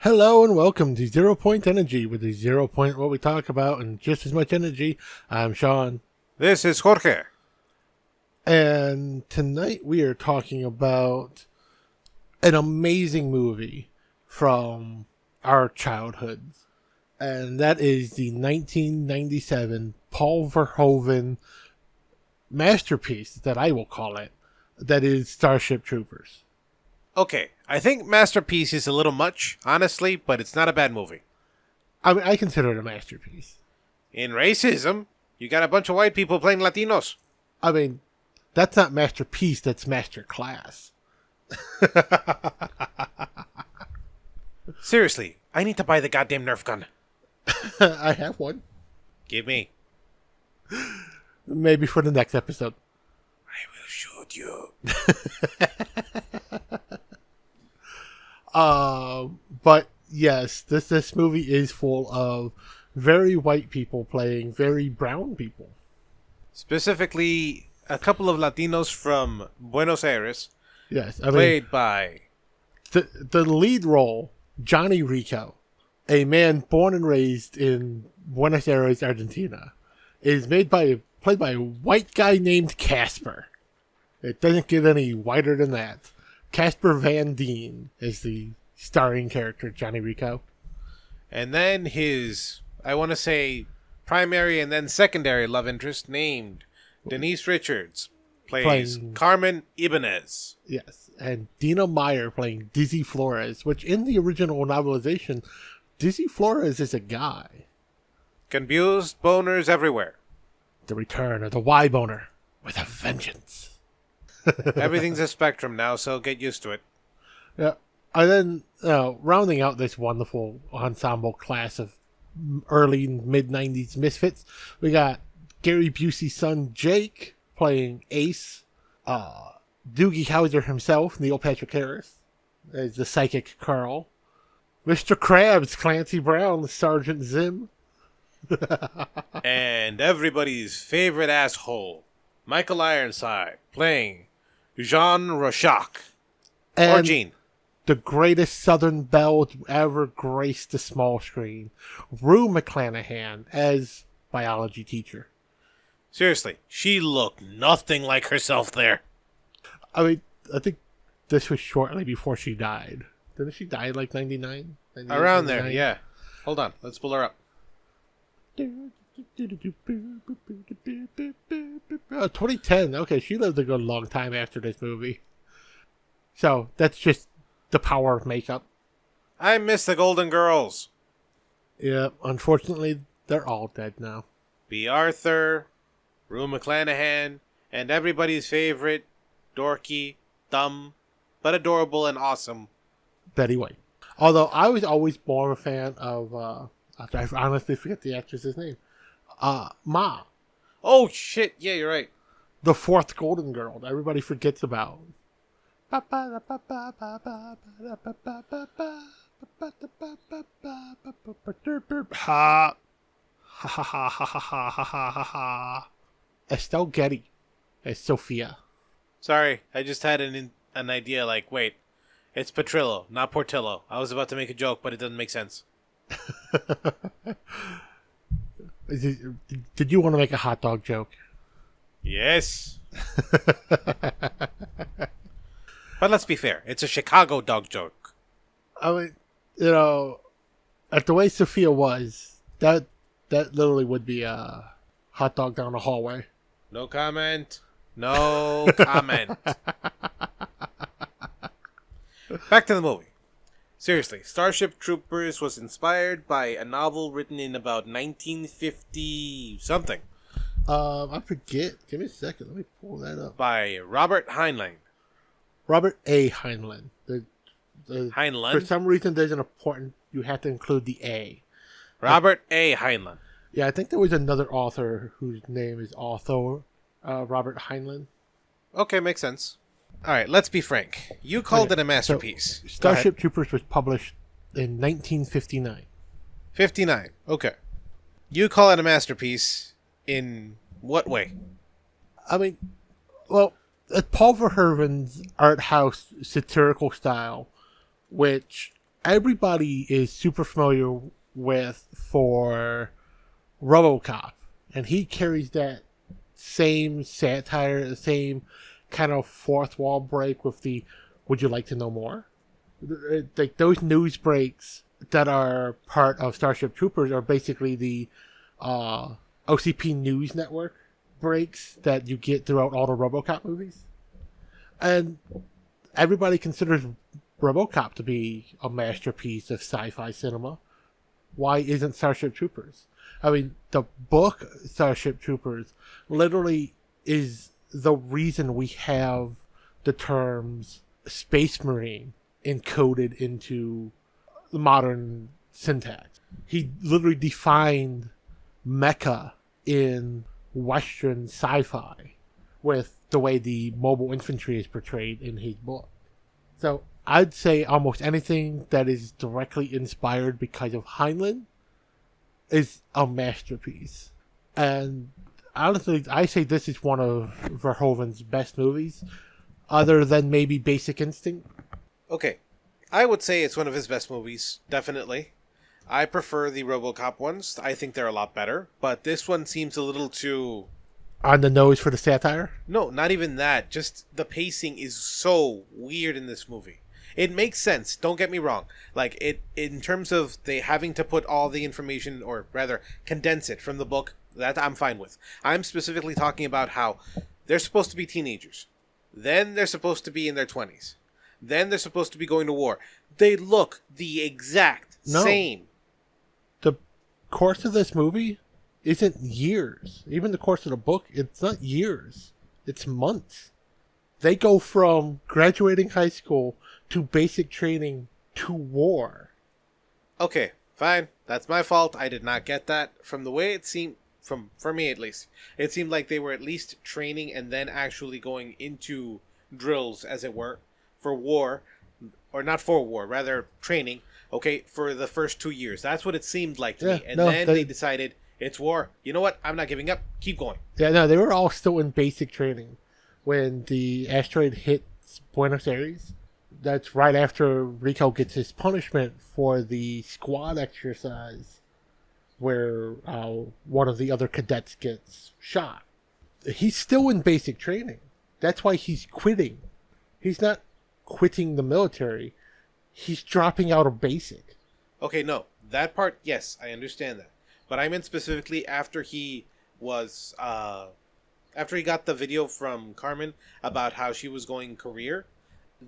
Hello and welcome to ZeroPoint Energy with the ZeroPoint what we talk about and just as much energy. I'm Sean. This is Jorge. And tonight we are talking about an amazing movie from our childhoods. And that is the 1997 Paul Verhoeven masterpiece, that I will call it, that is Starship Troopers. Okay, I think Masterpiece is a little much, honestly, but it's not a bad movie. I mean, I consider it a masterpiece. In racism, you got a bunch of white people playing Latinos. I mean, that's not masterpiece, that's master class. Seriously, I need to buy the goddamn Nerf gun. I have one. Give me. Maybe for the next episode. I will shoot you. But yes, this movie is full of very white people playing very brown people. Specifically, a couple of Latinos from Buenos Aires, Yes, I mean, played by... the lead role, Johnny Rico, a man born and raised in Buenos Aires, Argentina, is played by a white guy named Casper. It doesn't get any whiter than that. Casper Van Dien is the starring character, Johnny Rico. And then his, I want to say, primary and then secondary love interest named Denise Richards plays Playing- Carmen Ibanez. Yes, and Dina Meyer playing Dizzy Flores, which in the original novelization, Dizzy Flores is a guy. Confused boners everywhere. The return of the Y-boner with a vengeance. Everything's a spectrum now, so get used to it. Yeah, and then rounding out this wonderful ensemble class of early mid-90s misfits, we got Gary Busey's son Jake playing Ace, Doogie Howser himself, Neil Patrick Harris, as the psychic Carl, Mr. Krabs, Clancy Brown, Sergeant Zim, And everybody's favorite asshole, Michael Ironside, playing Jean Rochak. Or and Jean. the greatest Southern belle to ever grace the small screen, Rue McClanahan as biology teacher. Seriously, she looked nothing like herself there. I mean, I think this was shortly before she died. Didn't she die like 99? Around there, yeah. Hold on, let's pull her up. 2010. Okay, she lived a good long time after this movie. So, that's just the power of makeup. I miss the Golden Girls. Yeah, unfortunately, they're all dead now. B. Arthur, Rue McClanahan, and everybody's favorite, dorky, dumb, but adorable and awesome. Betty White. Although, I was always more of a fan of, I honestly forget the actress's name. Ma. Oh, shit, yeah, you're right. The fourth Golden Girl that everybody forgets about. Ha. Ha ha ha ha ha ha ha ha ha. Estelle Getty as Sophia. Sorry, I just had an idea like, wait, it's Petrillo, not Portillo. I was about to make a joke, but it doesn't make sense. Did you want to make a hot dog joke? Yes. But let's be fair, it's a Chicago dog joke. I mean, at the way Sophia was, that literally would be a hot dog down the hallway. No comment. No comment. Back to the movie. Seriously, Starship Troopers was inspired by a novel written in about 1950 something I forget. Give me a second. Let me pull that up. by Robert Heinlein. Robert A. Heinlein. For Heinlein? some reason, there's an important. You have to include the A. Robert A. Heinlein. Yeah, I think there was another author whose name is also Robert Heinlein. Okay, makes sense. All right, let's be frank. You called it a masterpiece. So, Starship Troopers was published in 1959. 59. Okay. You call it a masterpiece in what way? I mean, well, Paul Verhoeven's art house satirical style, which everybody is super familiar with for RoboCop, and he carries that same satire, the same kind of fourth wall break with the "Would you like to know more?" Like those news breaks that are part of Starship Troopers are basically the OCP News Network breaks that you get throughout all the RoboCop movies, and everybody considers RoboCop to be a masterpiece of sci-fi cinema. Why isn't Starship Troopers? I mean, the book Starship Troopers literally is the reason we have the terms Space Marine encoded into the modern syntax. He literally defined mecha in Western sci-fi with the way the mobile infantry is portrayed in his book. So I'd say almost anything that is directly inspired because of Heinlein is a masterpiece. And honestly, I say this is one of Verhoeven's best movies, other than maybe Basic Instinct. Okay, I would say it's one of his best movies, definitely. I prefer the RoboCop ones. I think they're a lot better, but this one seems a little too... On the nose for the satire? No, not even that. Just the pacing is so weird in this movie. It makes sense, don't get me wrong. Like, it in terms of they having to put all the information, or rather, condense it from the book, that I'm fine with. I'm specifically talking about how they're supposed to be teenagers. Then they're supposed to be in their 20s. Then they're supposed to be going to war. They look the exact same. The course of this movie isn't years. Even the course of the book, it's not years. It's months. They go from graduating high school to basic training to war. Okay, fine. That's my fault. I did not get that. From the way it seemed, for me at least, it seemed like they were at least training and then actually going into drills, as it were, for war. Or not for war, rather training, okay, for the first 2 years. That's what it seemed like to me. And then they decided, it's war. You know what? I'm not giving up. Keep going. Yeah, no, they were all still in basic training when the asteroid hits Buenos Aires. That's right after Rico gets his punishment for the squad exercise where one of the other cadets gets shot. He's still in basic training. That's why he's quitting. He's not quitting the military. He's dropping out of basic. Okay, no. That part, yes, I understand that. But I meant specifically after he was... after he got the video from Carmen about how she was going career,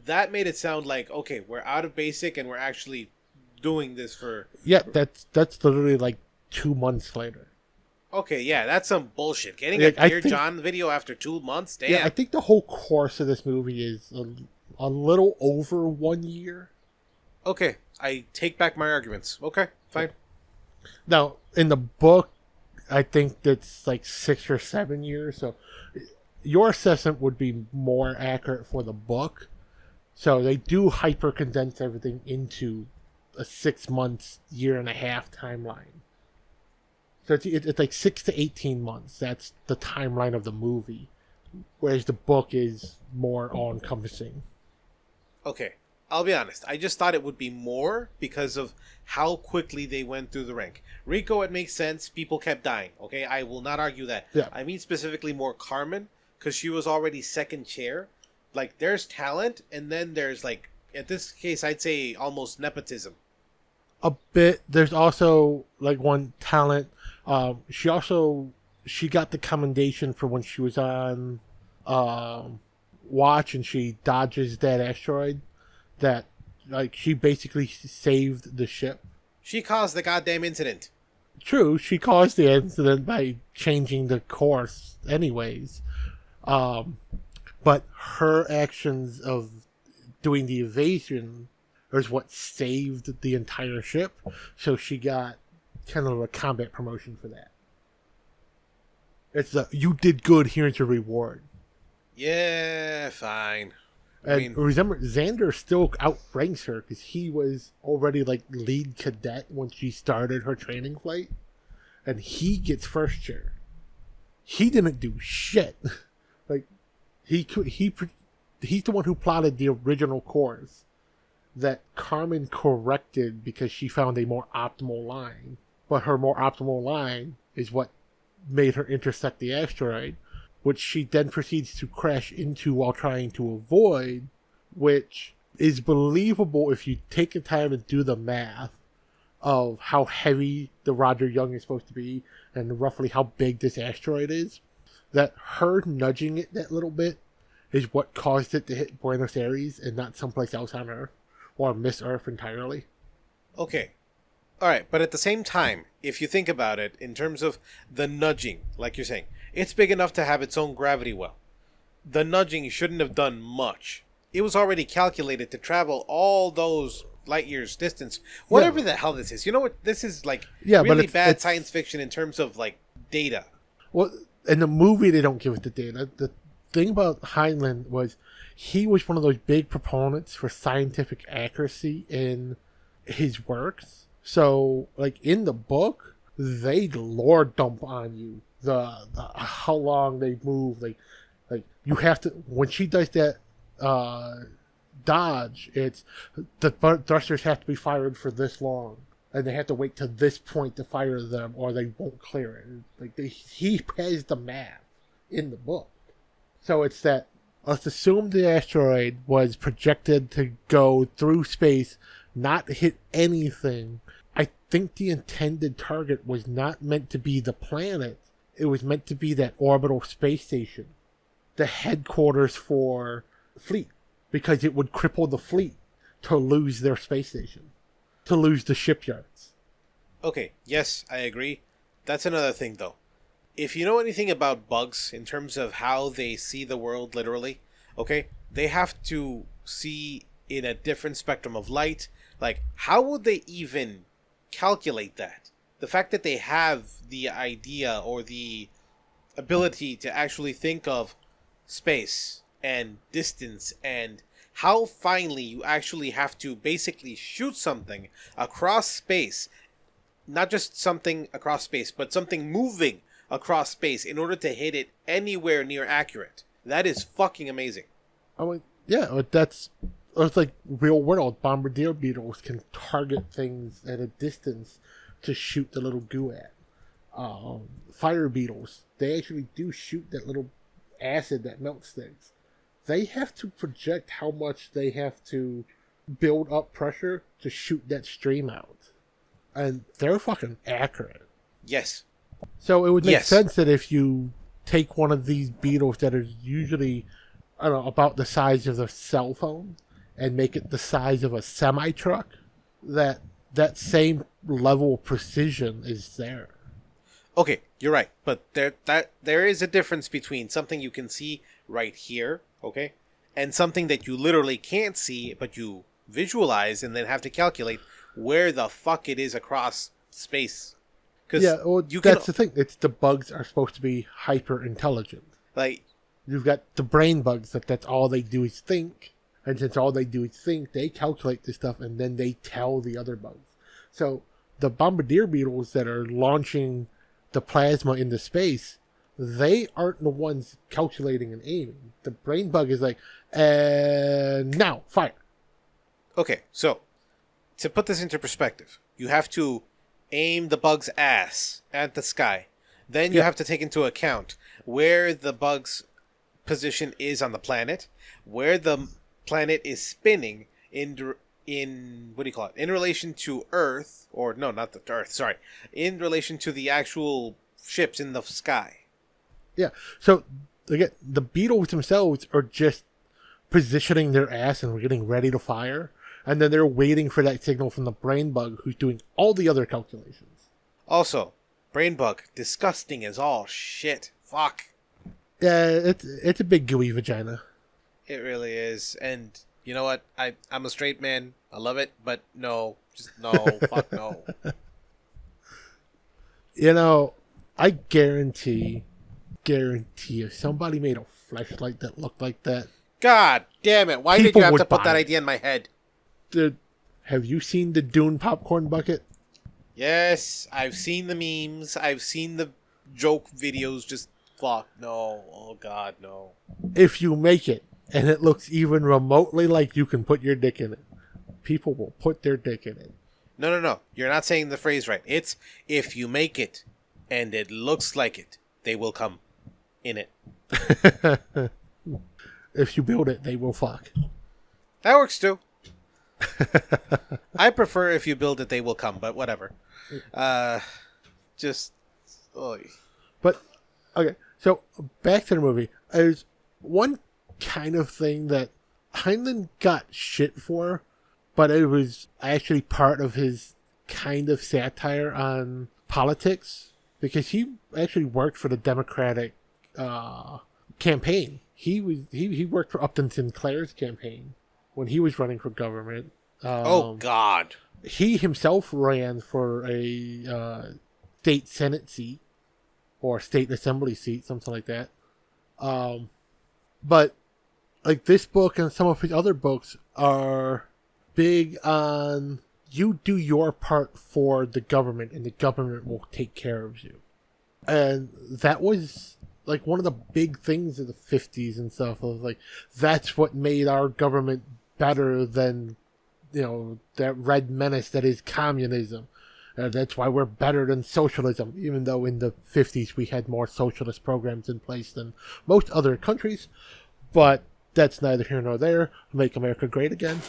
that made it sound like, okay, we're out of basic and we're actually doing this for... Yeah, that's literally like 2 months later. Okay, yeah, that's some bullshit. Getting a Dear John video after 2 months? Damn. Yeah, I think the whole course of this movie is a little over 1 year. Okay, I take back my arguments. Okay, fine. Now, in the book, I think that's like 6 or 7 years, so your assessment would be more accurate for the book. So they do hyper condense everything into a 6 months, year and a half timeline. So it's like 6 to 18 months. That's the timeline of the movie, whereas the book is more all-encompassing. Okay, I'll be honest. I just thought it would be more because of how quickly they went through the rank. Rico, it makes sense. People kept dying. Okay, I will not argue that. Yeah. I mean specifically more Carmen, because she was already second chair. Like, there's talent, and then there's, like, in this case, I'd say almost nepotism. A bit. There's also, like, one talent. She got the commendation for when she was on Watch and she dodges that asteroid. That, like, she basically saved the ship. She caused the goddamn incident. True, she caused the incident by changing the course anyways. But her actions of doing the evasion is what saved the entire ship. So she got kind of a combat promotion for that. It's you did good, here's your reward. Yeah, fine. And remember, Xander still outranks her because he was already like lead cadet when she started her training flight. And he gets first chair. He didn't do shit. Like, he's the one who plotted the original course. that Carmen corrected because she found a more optimal line. But her more optimal line is what made her intersect the asteroid, which she then proceeds to crash into while trying to avoid, which is believable if you take the time to do the math of how heavy the Roger Young is supposed to be and roughly how big this asteroid is. That her nudging it that little bit is what caused it to hit Buenos Aires and not someplace else on Earth, or miss Earth entirely. Okay. All right, but at the same time, if you think about it in terms of the nudging, like you're saying, it's big enough to have its own gravity well. The nudging shouldn't have done much. It was already calculated to travel all those light years distance. Whatever the hell this is. You know what? This is like really bad science fiction in terms of like data. Well, in the movie, they don't give it the data. The thing about Heinlein was he was one of those big proponents for scientific accuracy in his works. So, like in the book, they lore dump on you the how long they move. Like you have to, when she does that dodge, it's the thrusters have to be fired for this long, and they have to wait to this point to fire them, or they won't clear it. Like he has the math in the book. So it's that, let's assume the asteroid was projected to go through space, not hit anything. I think the intended target was not meant to be the planet. It was meant to be that orbital space station, the headquarters for fleet, because it would cripple the fleet to lose their space station, to lose the shipyards. Okay, yes, I agree. That's another thing, though. If you know anything about bugs in terms of how they see the world literally, okay, they have to see in a different spectrum of light. Like, how would they even calculate that? The fact that they have the idea or the ability to actually think of space and distance and how finely you actually have to basically shoot something across space, not just something across space, but something moving across space in order to hit it anywhere near accurate. That is fucking amazing. I mean, yeah, it's like real world. Bombardier beetles can target things at a distance to shoot the little goo at. Fire beetles, they actually do shoot that little acid that melts things. They have to project how much they have to build up pressure to shoot that stream out. And they're fucking accurate. Yes. So it would make sense that if you take one of these beetles that are usually, I don't know, about the size of a cell phone and make it the size of a semi-truck, that same level of precision is there. Okay, you're right. But there is a difference between something you can see right here, okay, and something that you literally can't see, but you visualize and then have to calculate where the fuck it is across space. Yeah, well, that's the thing. It's the bugs are supposed to be hyper intelligent. Like, you've got the brain bugs that's all they do is think, and since all they do is think, they calculate this stuff and then they tell the other bugs. So the bombardier beetles that are launching the plasma into space, they aren't the ones calculating and aiming. The brain bug is like, now fire. Okay, so to put this into perspective, you have to aim the bug's ass at the sky. Then you have to take into account where the bug's position is on the planet, where the planet is spinning in what do you call it? In relation to Earth, or no, not the Earth, sorry. In relation to the actual ships in the sky. Yeah, so again, the beetles themselves are just positioning their ass and getting ready to fire. And then they're waiting for that signal from the brain bug who's doing all the other calculations. Also, brain bug, disgusting as all shit. Fuck. Yeah, it's a big gooey vagina. It really is. And you know what? I'm a straight man. I love it, but no. Just no. Fuck no. You know, I guarantee if somebody made a fleshlight that looked like that. God damn it. Why did you have to put that idea in my head? Have you seen the Dune popcorn bucket? Yes, I've seen the memes. I've seen the joke videos. Just fuck no. Oh god, no. If you make it and it looks even remotely like you can put your dick in it, people will put their dick in it. No. You're not saying the phrase right. It's if you make it and it looks like it, they will come in it. If you build it, they will fuck. That works too. I prefer if you build it, they will come, but whatever. Just... Oy. But, okay, so back to the movie. There's one kind of thing that Heinlein got shit for, but it was actually part of his kind of satire on politics, because he actually worked for the Democratic campaign. He worked for Upton Sinclair's campaign when he was running for government. Oh, God. He himself ran for a state Senate seat or state assembly seat, something like that. But like this book and some of his other books are big on you do your part for the government and the government will take care of you. And that was like one of the big things of the 50s and stuff. Of like, that's what made our government better than, you know, that red menace that is communism. That's why we're better than socialism, even though in the 50s we had more socialist programs in place than most other countries. But that's neither here nor there. Make America great again.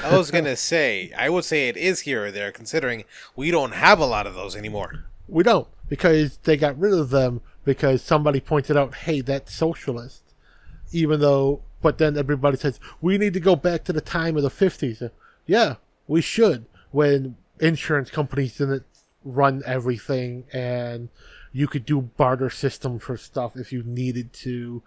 I was going to say, I would say it is here or there, considering we don't have a lot of those anymore. We don't, because they got rid of them because somebody pointed out, hey, that's socialist. Even though, but then everybody says, we need to go back to the time of the 50s. Yeah, we should, when insurance companies didn't run everything and you could do barter system for stuff if you needed to,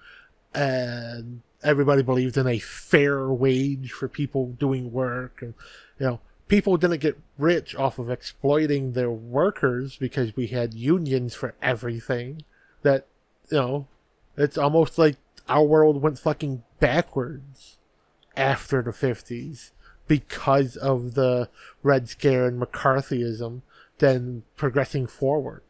and everybody believed in a fair wage for people doing work, and you know, people didn't get rich off of exploiting their workers because we had unions for everything. That, you know, it's almost like our world went fucking backwards after the 50s because of the Red Scare and McCarthyism, then progressing forward.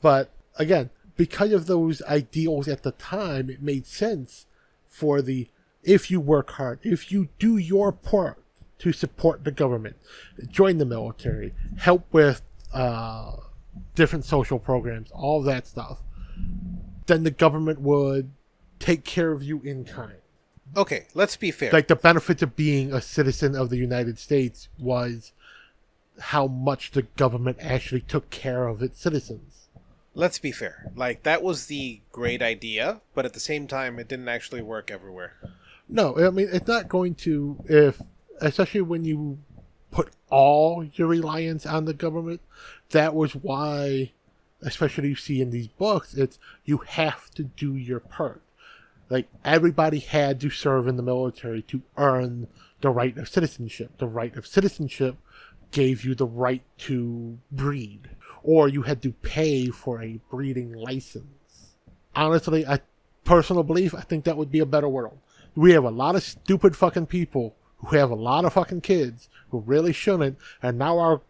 But again, because of those ideals at the time, it made sense for the, if you work hard, if you do your part to support the government, join the military, help with different social programs, all that stuff, then the government would take care of you in kind. Okay, let's be fair. Like, the benefits of being a citizen of the United States was how much the government actually took care of its citizens. Let's be fair. Like, that was the great idea, but at the same time, it didn't actually work everywhere. No, I mean, it's not going to, especially when you put all your reliance on the government. That was why, especially you see in these books, it's you have to do your part. Like, everybody had to serve in the military to earn the right of citizenship. The right of citizenship gave you the right to breed, or you had to pay for a breeding license. Honestly, personal belief, I think that would be a better world. We have a lot of stupid fucking people who have a lot of fucking kids who really shouldn't, and now our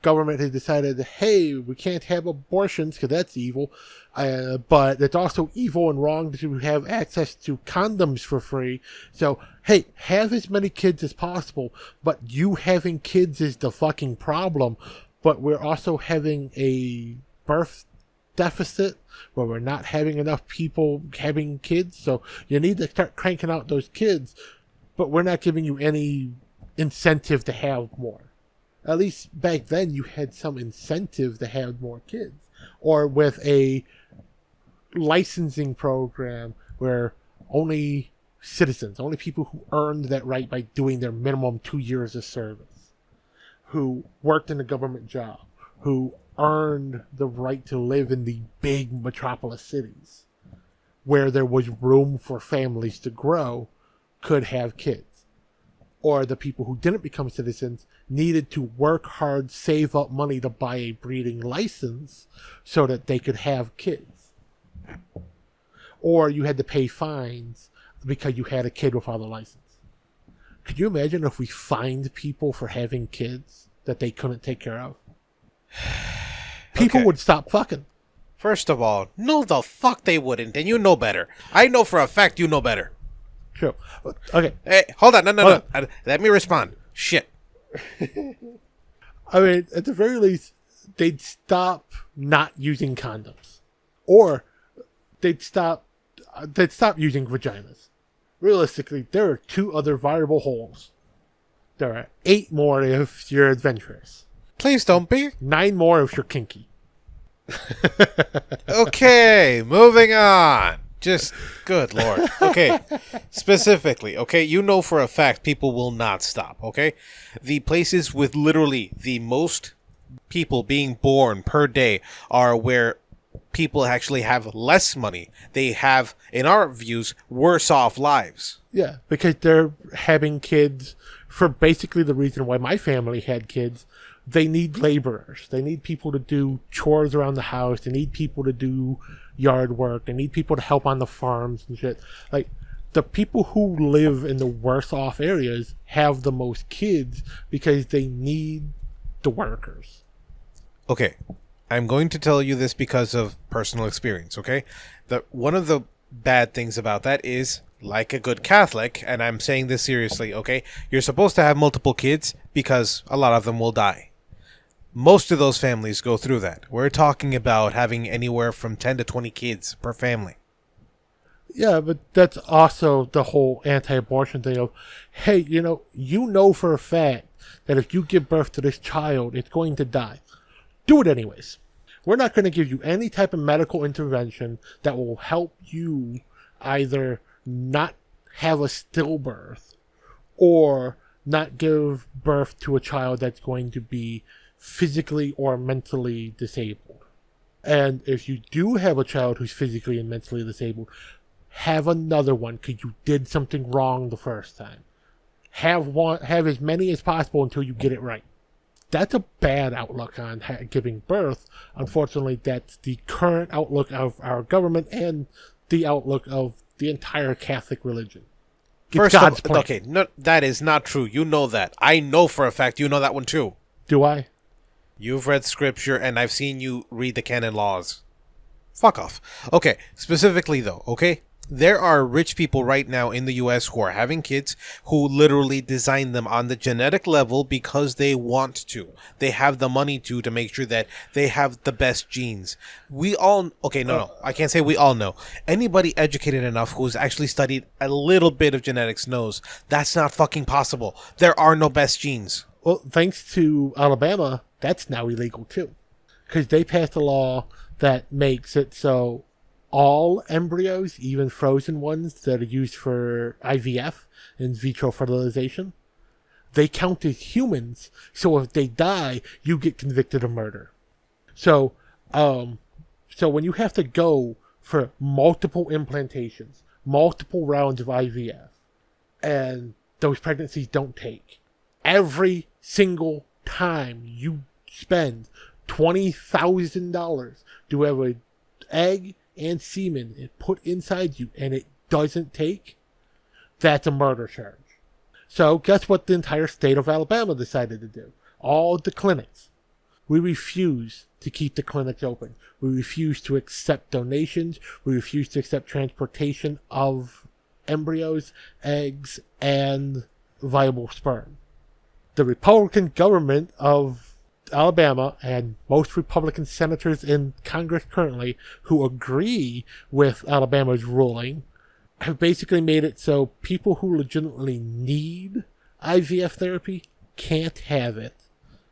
government has decided, hey, we can't have abortions because that's evil, but it's also evil and wrong to have access to condoms for free. So, hey, have as many kids as possible, but you having kids is the fucking problem. But we're also having a birth deficit where we're not having enough people having kids, so you need to start cranking out those kids, but we're not giving you any incentive to have more. At least back then you had some incentive to have more kids. Or with a licensing program where only citizens, only people who earned that right by doing their minimum 2 years of service, who worked in a government job, who earned the right to live in the big metropolis cities, where there was room for families to grow, could have kids. Or the people who didn't become citizens needed to work hard, save up money to buy a breeding license so that they could have kids. Or you had to pay fines because you had a kid without a license. Could you imagine if we fined people for having kids that they couldn't take care of? People would stop fucking. First of all, no the fuck they wouldn't, and you know better. I know for a fact you know better. True. Okay. Hey, hold on. No. Let me respond. Shit. I mean, at the very least, they'd stop not using condoms, or they'd stop using vaginas. Realistically, there are 2 other viable holes. There are 8 more if you're adventurous. Please don't be. 9 more if you're kinky. Okay, moving on. Just, good lord. Okay, specifically, okay, you know for a fact people will not stop, okay? The places with literally the most people being born per day are where people actually have less money. They have, in our views, worse off lives. Yeah, because they're having kids for basically the reason why my family had kids. They need laborers. They need people to do chores around the house. They need people to do yard work. They need people to help on the farms and shit. Like, the people who live in the worse off areas have the most kids because they need the workers. Okay, I'm going to tell you this because of personal experience, okay? One of the bad things about that is, like a good Catholic, and I'm saying this seriously, okay? You're supposed to have multiple kids because a lot of them will die. Most of those families go through that. We're talking about having anywhere from 10 to 20 kids per family. Yeah, but that's also the whole anti-abortion thing of, hey, you know for a fact that if you give birth to this child, it's going to die. Do it anyways. We're not going to give you any type of medical intervention that will help you either not have a stillbirth or not give birth to a child that's going to be physically or mentally disabled. And if you do have a child who's physically and mentally disabled, have another one because you did something wrong the first time. Have as many as possible until you get it right. That's a bad outlook on giving birth. Unfortunately, that's the current outlook of our government and the outlook of the entire Catholic religion. First of all, okay, no, that is not true. You know that. I know for a fact you know that one too. Do I? You've read scripture, and I've seen you read the canon laws. Fuck off. Okay, specifically though, okay? There are rich people right now in the US who are having kids who literally design them on the genetic level because they want to. They have the money to make sure that they have the best genes. We all... Okay, no. I can't say we all know. Anybody educated enough who's actually studied a little bit of genetics knows that's not fucking possible. There are no best genes. Well, thanks to Alabama, that's now illegal too. Because they passed a law that makes it so all embryos, even frozen ones that are used for IVF, in vitro fertilization, they count as humans. So if they die, you get convicted of murder. So when you have to go for multiple implantations, multiple rounds of IVF, and those pregnancies don't take, every single time you spend $20,000 to have an egg and semen put inside you and it doesn't take, that's a murder charge. So guess what the entire state of Alabama decided to do? All the clinics. We refuse to keep the clinics open. We refuse to accept donations. We refuse to accept transportation of embryos, eggs, and viable sperm. The Republican government of Alabama and most Republican senators in Congress currently who agree with Alabama's ruling have basically made it so people who legitimately need IVF therapy can't have it.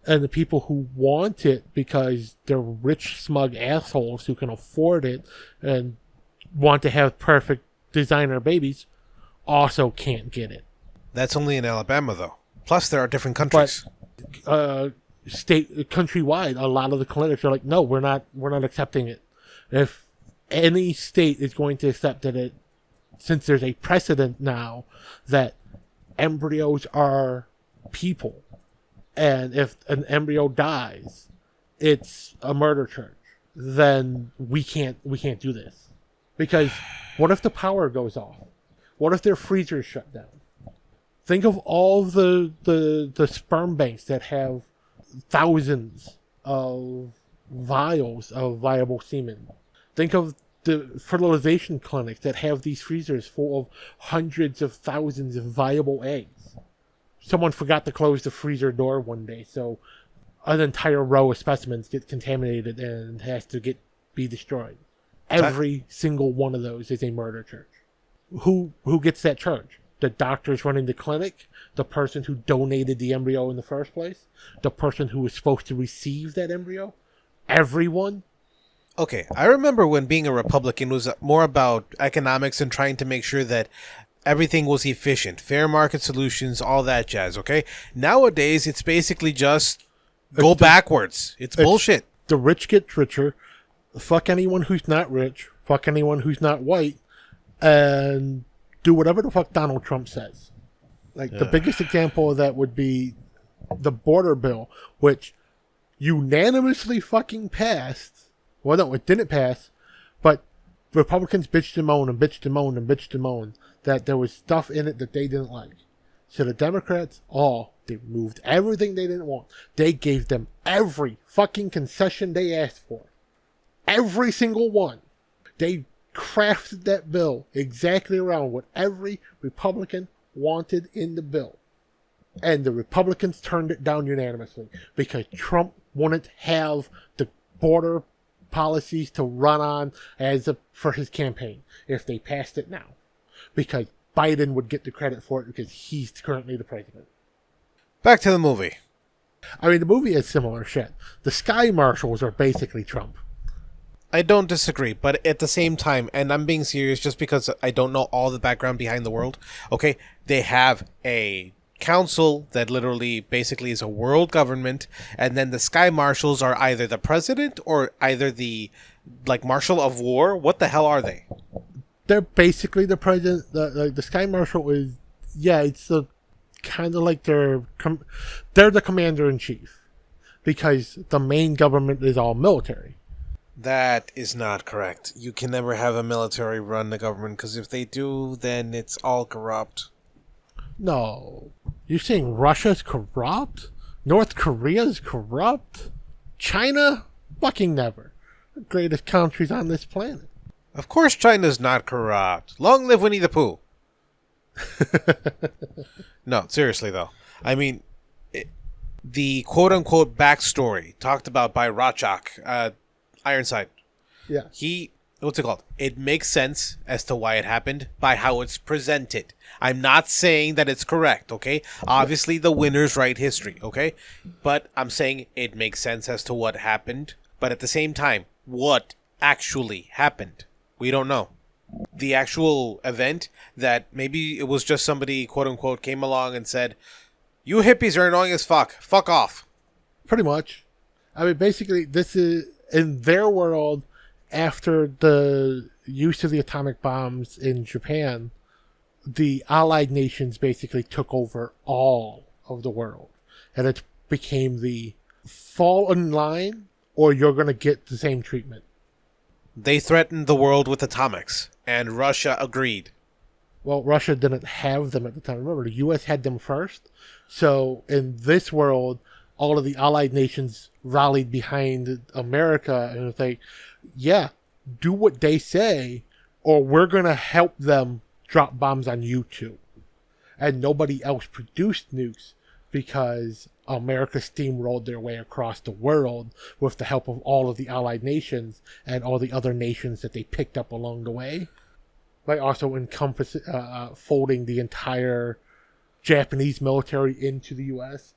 And the people who want it because they're rich, smug assholes who can afford it and want to have perfect designer babies also can't get it. That's only in Alabama, though. Plus, there are different countries. But, countrywide, a lot of the clinics are like, no, we're not accepting it. If any state is going to accept it, since there's a precedent now that embryos are people, and if an embryo dies, it's a murder charge, then we can't do this. Because what if the power goes off? What if their freezers shut down? Think of all the sperm banks that have thousands of vials of viable semen. Think of the fertilization clinics that have these freezers full of hundreds of thousands of viable eggs. someone forgot to close the freezer door one day, so an entire row of specimens gets contaminated and has to be destroyed. Every single one of those is a murder charge. Who gets that charge? The doctors running the clinic, the person who donated the embryo in the first place, the person who was supposed to receive that embryo, everyone. Okay, I remember when being a Republican was more about economics and trying to make sure that everything was efficient, fair market solutions, all that jazz, okay? Nowadays, it's basically just go backwards. It's bullshit. The rich get richer, fuck anyone who's not rich, fuck anyone who's not white, and do whatever the fuck Donald Trump says. Like, the biggest example of that would be the border bill, which unanimously fucking passed. Well, no, it didn't pass, but Republicans bitched and moaned and bitched and moaned and bitched and moaned that there was stuff in it that they didn't like. So the Democrats, they removed everything they didn't want. They gave them every fucking concession they asked for. Every single one. They crafted that bill exactly around what every Republican wanted in the bill. And the Republicans turned it down unanimously because Trump wouldn't have the border policies to run on for his campaign if they passed it now. Because Biden would get the credit for it because he's currently the president. Back to the movie. I mean, the movie is similar shit. The Sky Marshals are basically Trump. I don't disagree, but at the same time, and I'm being serious just because I don't know all the background behind the world, okay? They have a council that literally basically is a world government, and then the Sky Marshals are either the president or either the, like, Marshal of War. What the hell are they? They're basically the president. The Sky Marshal is, it's the kind of like they're the commander-in-chief because the main government is all military. That is not correct. You can never have a military run the government, because if they do, then it's all corrupt. No. You're saying Russia's corrupt? North Korea's corrupt? China? Fucking never. The greatest countries on this planet. Of course China's not corrupt. Long live Winnie the Pooh. No, seriously though. I mean, the quote-unquote backstory talked about by Rorschach, Ironside. Yeah. What's it called? It makes sense as to why it happened by how it's presented. I'm not saying that it's correct, okay? Obviously, the winners write history, okay? But I'm saying it makes sense as to what happened. But at the same time, what actually happened? We don't know. The actual event that maybe it was just somebody, quote-unquote, came along and said, "You hippies are annoying as fuck. Fuck off." Pretty much. I mean, basically, this is... in their world, after the use of the atomic bombs in Japan, the Allied nations basically took over all of the world. And it became the fall in line or you're going to get the same treatment. They threatened the world with atomics, and Russia agreed. Well, Russia didn't have them at the time. Remember, the U.S. had them first. So in this world, all of the Allied nations rallied behind America and was like, yeah, do what they say, or we're going to help them drop bombs on you too. And nobody else produced nukes because America steamrolled their way across the world with the help of all of the Allied nations and all the other nations that they picked up along the way. Like also folding the entire Japanese military into the U.S.,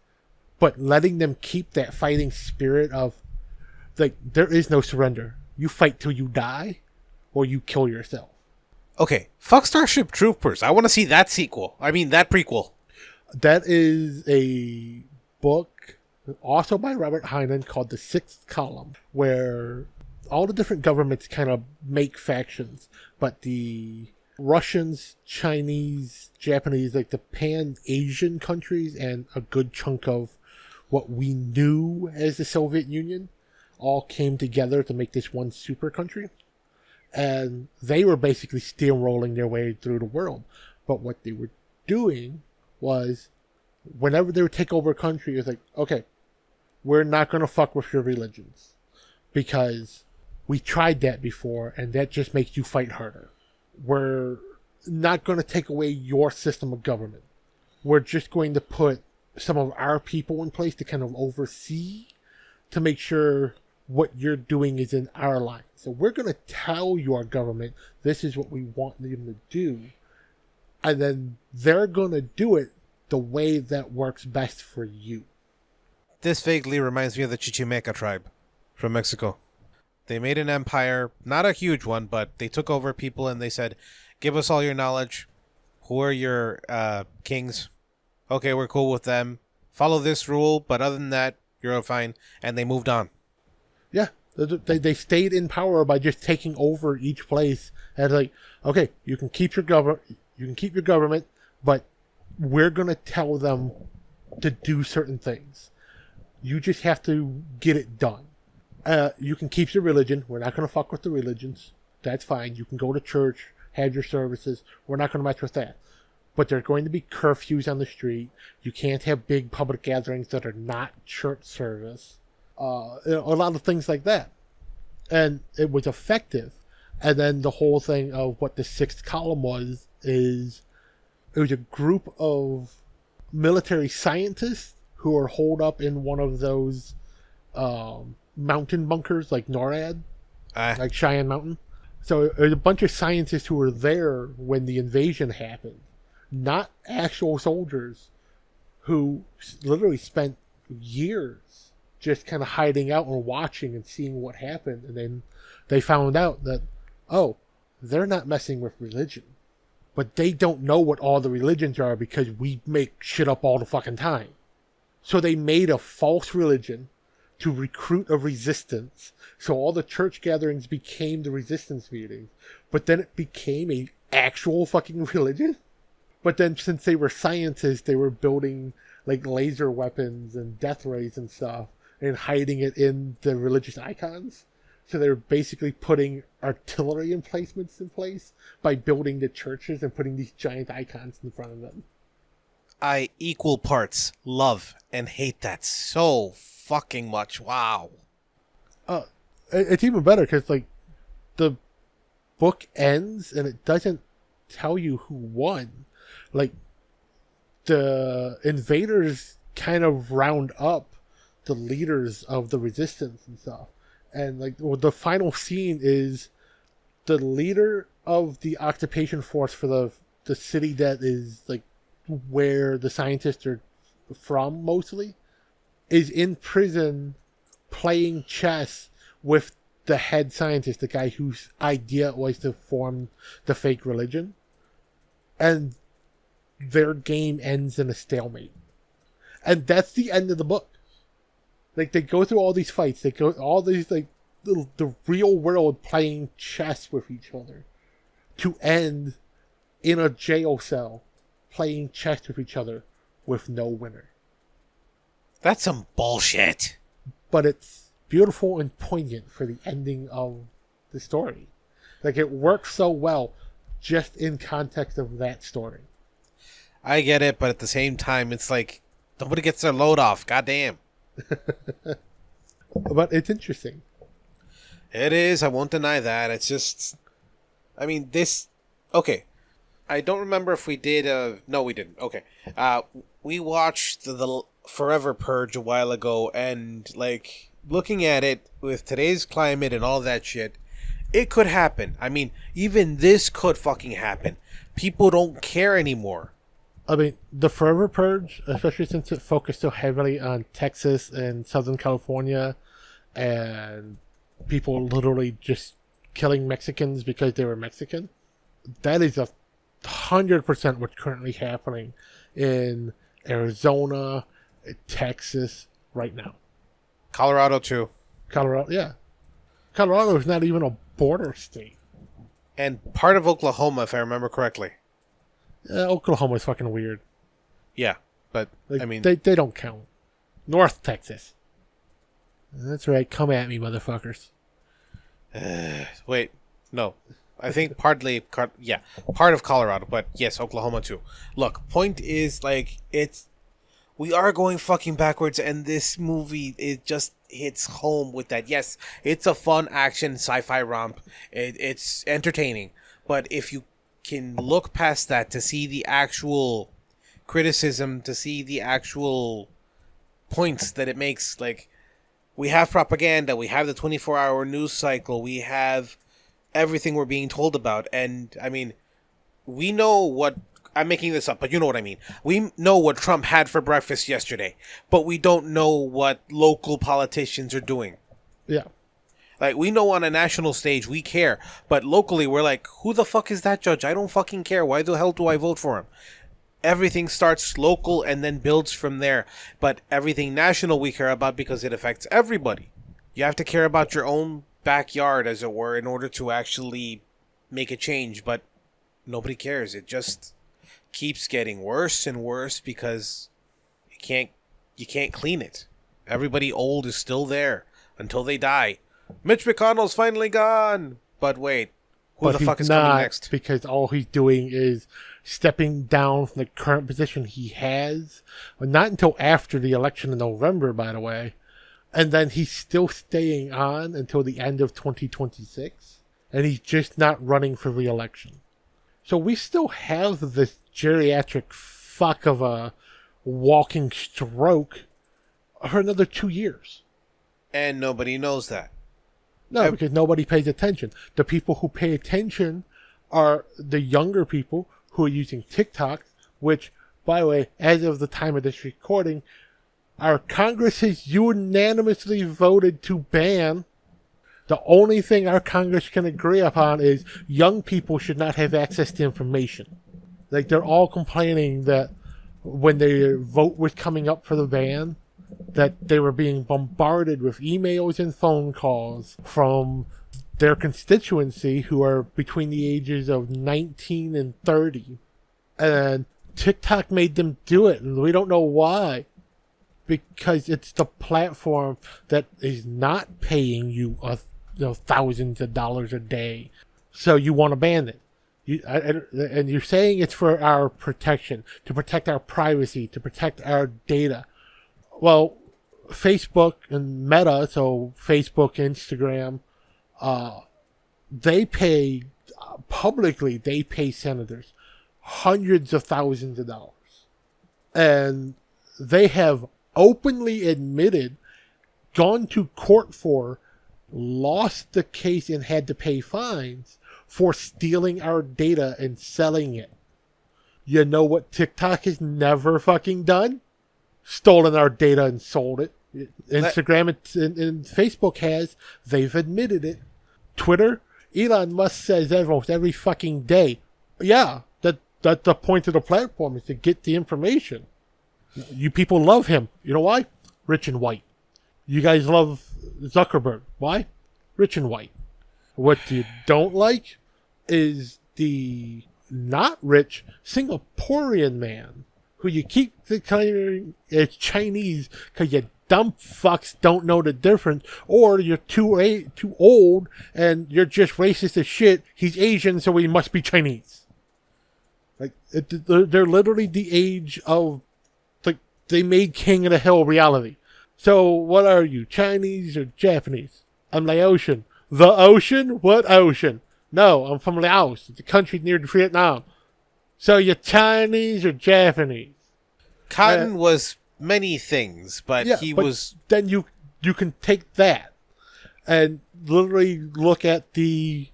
but letting them keep that fighting spirit of, like, there is no surrender. You fight till you die, or you kill yourself. Okay, fuck Starship Troopers. I want to see that sequel. I mean, that prequel. That is a book, also by Robert Heinlein, called The Sixth Column, where all the different governments kind of make factions, but the Russians, Chinese, Japanese, like the Pan-Asian countries, and a good chunk of what we knew as the Soviet Union all came together to make this one super country. And they were basically steamrolling their way through the world. But what they were doing was, whenever they would take over a country, it's like, okay, we're not going to fuck with your religions. Because we tried that before, and that just makes you fight harder. We're not going to take away your system of government. we're just going to put some of our people in place to kind of oversee, to make sure what you're doing is in our line. So we're going to tell your government this is what we want them to do, and then they're going to do it the way that works best for you. This vaguely reminds me of the Chichimeca tribe from Mexico. They made an empire, not a huge one, but they took over people and they said, give us all your knowledge. Who are your kings? Okay, we're cool with them. Follow this rule, but other than that, you're fine. And they moved on. Yeah, they stayed in power by just taking over each place. And like, okay, you can keep your government, but we're gonna tell them to do certain things. You just have to get it done. You can keep your religion. We're not gonna fuck with the religions. That's fine. You can go to church, have your services. We're not gonna mess with that. But there's going to be curfews on the street. You can't have big public gatherings that are not church service. A lot of things like that. And it was effective. And then the whole thing of what the sixth column was, is it was a group of military scientists who were holed up in one of those mountain bunkers like NORAD, like Cheyenne Mountain. So there's a bunch of scientists who were there when the invasion happened. Not actual soldiers, who literally spent years just kind of hiding out and watching and seeing what happened. And then they found out that, oh, they're not messing with religion. But they don't know what all the religions are because we make shit up all the fucking time. So they made a false religion to recruit a resistance. So all the church gatherings became the resistance meetings. But then it became a actual fucking religion. But then since they were scientists, they were building like laser weapons and death rays and stuff and hiding it in the religious icons. So they're basically putting artillery emplacements in place by building the churches and putting these giant icons in front of them. I equal parts love and hate that so fucking much. Wow. It's even better because like the book ends and it doesn't tell you who won. Like, the invaders kind of round up the leaders of the resistance and stuff. And, like, well, the final scene is the leader of the occupation force for the city that is, like, where the scientists are from, mostly, is in prison playing chess with the head scientist, the guy whose idea it was to form the fake religion. And their game ends in a stalemate. And that's the end of the book. Like, they go through all these fights. They go all these, like, the real world playing chess with each other. To end in a jail cell playing chess with each other with no winner. That's some bullshit. But it's beautiful and poignant for the ending of the story. Like, it works so well just in context of that story. I get it, but at the same time, it's like, nobody gets their load off. Goddamn. But it's interesting. It is. I won't deny that. It's just, I mean, this, okay. I don't remember if we did, no, we didn't. Okay. We watched the Forever Purge a while ago, and, like, looking at it with today's climate and all that shit, it could happen. I mean, even this could fucking happen. People don't care anymore. I mean, the Forever Purge, especially since it focused so heavily on Texas and Southern California and people literally just killing Mexicans because they were Mexican, that is 100% what's currently happening in Arizona, Texas right now. Colorado, too. Colorado, yeah. Colorado is not even a border state. And part of Oklahoma, if I remember correctly. Oklahoma is fucking weird. Yeah, but, like, I mean... They don't count. North Texas. That's right, come at me, motherfuckers. Wait, no. I think part of Colorado, but yes, Oklahoma too. Look, point is, like, we are going fucking backwards, and this movie, it just hits home with that. Yes, it's a fun action sci-fi romp. It's entertaining, but if you can look past that to see the actual criticism to see the actual points that it makes. Like, we have propaganda, we have the 24-hour news cycle, we have everything we're being told about. And I mean, we know what, I'm making this up, but you know what I mean. We know what Trump had for breakfast yesterday, but we don't know what local politicians are doing. Yeah. Like, we know on a national stage we care, but locally we're like, who the fuck is that judge? I don't fucking care. Why the hell do I vote for him? Everything starts local and then builds from there. But everything national we care about because it affects everybody. You have to care about your own backyard, as it were, in order to actually make a change. But nobody cares. It just keeps getting worse and worse because you can't clean it. Everybody old is still there until they die. Mitch McConnell's finally gone. But wait, who the fuck is coming next? Because all he's doing is stepping down from the current position he has. Not until after the election in November, by the way. And then he's still staying on until the end of 2026. And he's just not running for re-election. So we still have this geriatric fuck of a walking stroke for another 2 years. And nobody knows that. No, because nobody pays attention. The people who pay attention are the younger people who are using TikTok, which, by the way, as of the time of this recording, our Congress has unanimously voted to ban. The only thing our Congress can agree upon is young people should not have access to information. Like, they're all complaining that when their vote was coming up for the ban, that they were being bombarded with emails and phone calls from their constituency who are between the ages of 19 and 30. And TikTok made them do it, and we don't know why. Because it's the platform that is not paying you thousands of dollars a day. So you want to ban it. And you're saying it's for our protection, to protect our privacy, to protect our data. Well, Facebook and Meta, so Facebook, Instagram, they pay, publicly, they pay senators hundreds of thousands of dollars. And they have openly admitted, gone to court for, lost the case and had to pay fines for stealing our data and selling it. You know what TikTok has never fucking done? Stolen our data and sold it. Instagram and Facebook has. They've admitted it. Twitter, Elon Musk says almost every fucking day, yeah, that's the point of the platform, is to get the information. You people love him. You know why? Rich and white. You guys love Zuckerberg. Why? Rich and white. What you don't like is the not rich Singaporean man who you keep declaring is Chinese because you dumb fucks don't know the difference, or you're too old and you're just racist as shit. He's Asian, so he must be Chinese. Like, they're literally the age of, like, they made King of the Hill reality. So what are you, Chinese or Japanese? I'm Laotian. The ocean? What ocean? No, I'm from Laos. It's a country near Vietnam. So you're Chinese or Japanese? Cotton was many things, but yeah, he but was... Then you can take that and literally look at the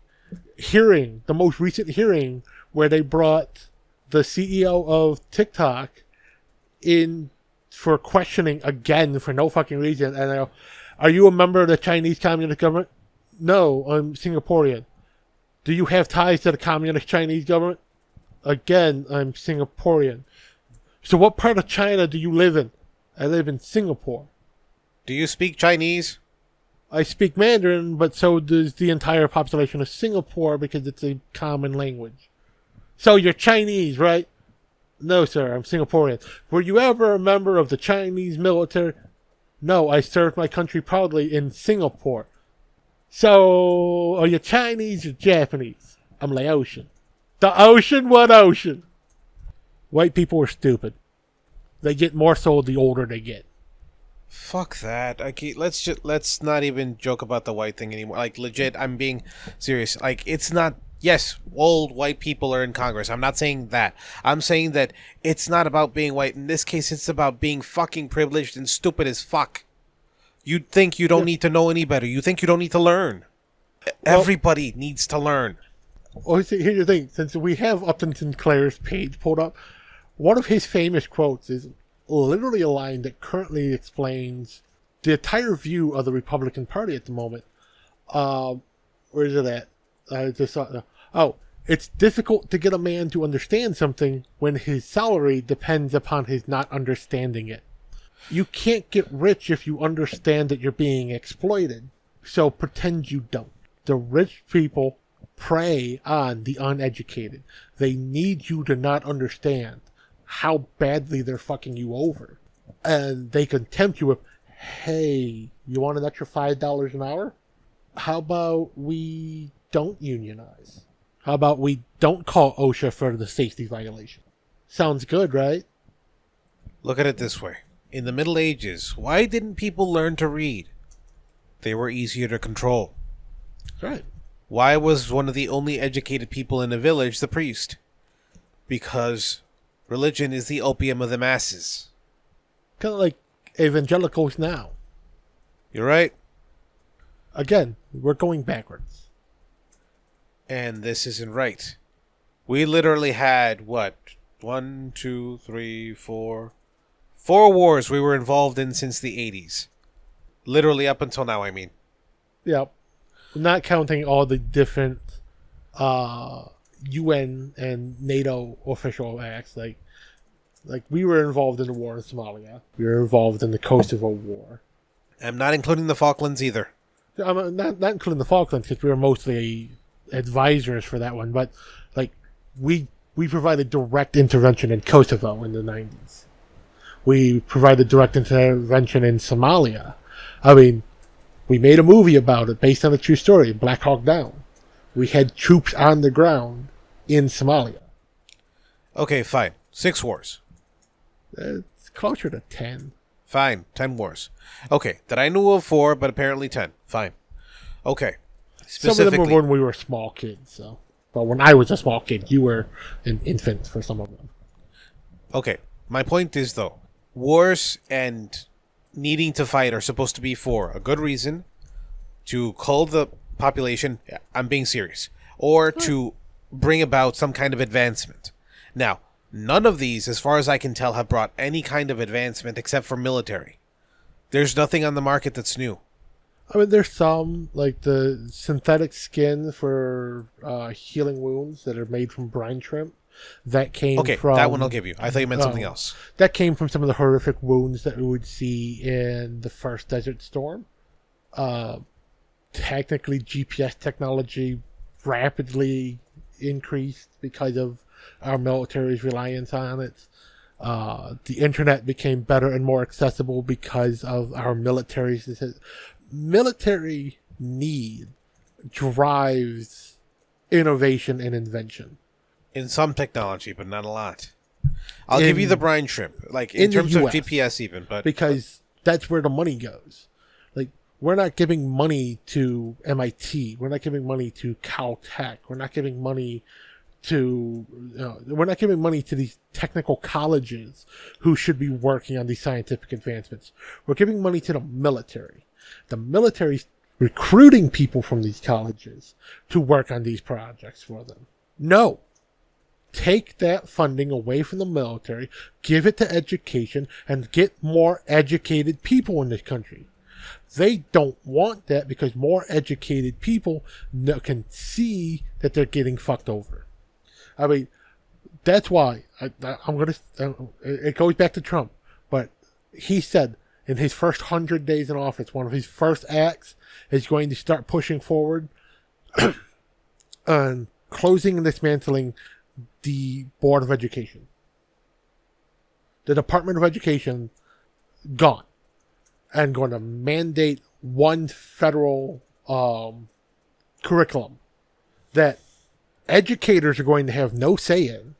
hearing, the most recent hearing, where they brought the CEO of TikTok in for questioning again for no fucking reason. And I go, are you a member of the Chinese Communist government? No, I'm Singaporean. Do you have ties to the Communist Chinese government? Again, I'm Singaporean. So what part of China do you live in? I live in Singapore. Do you speak Chinese? I speak Mandarin, but so does the entire population of Singapore because it's a common language. So you're Chinese, right? No, sir, I'm Singaporean. Were you ever a member of the Chinese military? No, I served my country proudly in Singapore. So, are you Chinese or Japanese? I'm Laotian. The ocean? What ocean? White people are stupid. They get more so the older they get. Fuck that. Let's not even joke about the white thing anymore. Like, legit, I'm being serious. Like, it's not Yes, old white people are in Congress. I'm not saying that. I'm saying that it's not about being white. In this case, it's about being fucking privileged and stupid as fuck. You think you don't Yeah. need to know any better. You think you don't need to learn. Well, Everybody needs to learn. well, see, here's the thing. Since we have Upton Sinclair's page pulled up, one of his famous quotes is literally a line that currently explains the entire view of the Republican Party at the moment. Where is it at? I just saw. Oh, it's difficult to get a man to understand something when his salary depends upon his not understanding it. You can't get rich if you understand that you're being exploited. So pretend you don't. The rich people prey on the uneducated. They need you to not understand how badly they're fucking you over. And they can tempt you with, hey, you want an extra $5 an hour? How about we don't unionize? How about we don't call OSHA for the safety violation? Sounds good, right? Look at it this way. In the Middle Ages, why didn't people learn to read? They were easier to control. Right. Why was one of the only educated people in a village the priest? Because religion is the opium of the masses. Kind of like evangelicals now. You're right. Again, we're going backwards. And this isn't right. We literally had, what, 1, 2, 3, 4... 4 wars we were involved in since the 80s. Literally up until now, I mean. Yep. Not counting all the different UN and NATO official acts. Like we were involved in the war in Somalia. We were involved in the Kosovo War. I'm not including the Falklands either. I'm not including the Falklands because we were mostly advisors for that one. But like we provided direct intervention in Kosovo in the 90s. We provided direct intervention in Somalia. I mean, we made a movie about it based on a true story, Black Hawk Down. We had troops on the ground in Somalia. Okay, fine. 6 wars. It's closer to 10. Fine. 10 wars. Okay, that I knew of 4, but apparently 10. Fine. Okay. Some of them were when we were small kids. So, but when I was a small kid, you were an infant for some of them. Okay, my point is, though, wars and needing to fight are supposed to be for a good reason, to cull the population, I'm being serious, or to bring about some kind of advancement. Now, none of these, as far as I can tell, have brought any kind of advancement except for military. There's nothing on the market that's new. I mean, there's some, like the synthetic skin for healing wounds that are made from brine shrimp. That came from... that one I'll give you. I thought you meant something else. That came from some of the horrific wounds that we would see in the first Desert Storm. Technically, GPS technology rapidly increased because of our military's reliance on it. The internet became better and more accessible because of our military's... Military need drives innovation and invention. In some technology, but not a lot. I'll give you the brine shrimp, like in terms of GPS even, but because that's where the money goes. Like, we're not giving money to MIT, we're not giving money to Caltech, we're not giving money to we're not giving money to these technical colleges who should be working on these scientific advancements. We're giving money to the military. The military's recruiting people from these colleges to work on these projects for them. No. Take that funding away from the military, give it to education, and get more educated people in this country. They don't want that because more educated people can see that they're getting fucked over. I mean, that's why it goes back to Trump, but he said in his first 100 days in office, one of his first acts is going to start pushing forward on closing and dismantling the Board of Education. The Department of Education, gone. And going to mandate one federal curriculum that educators are going to have no say in.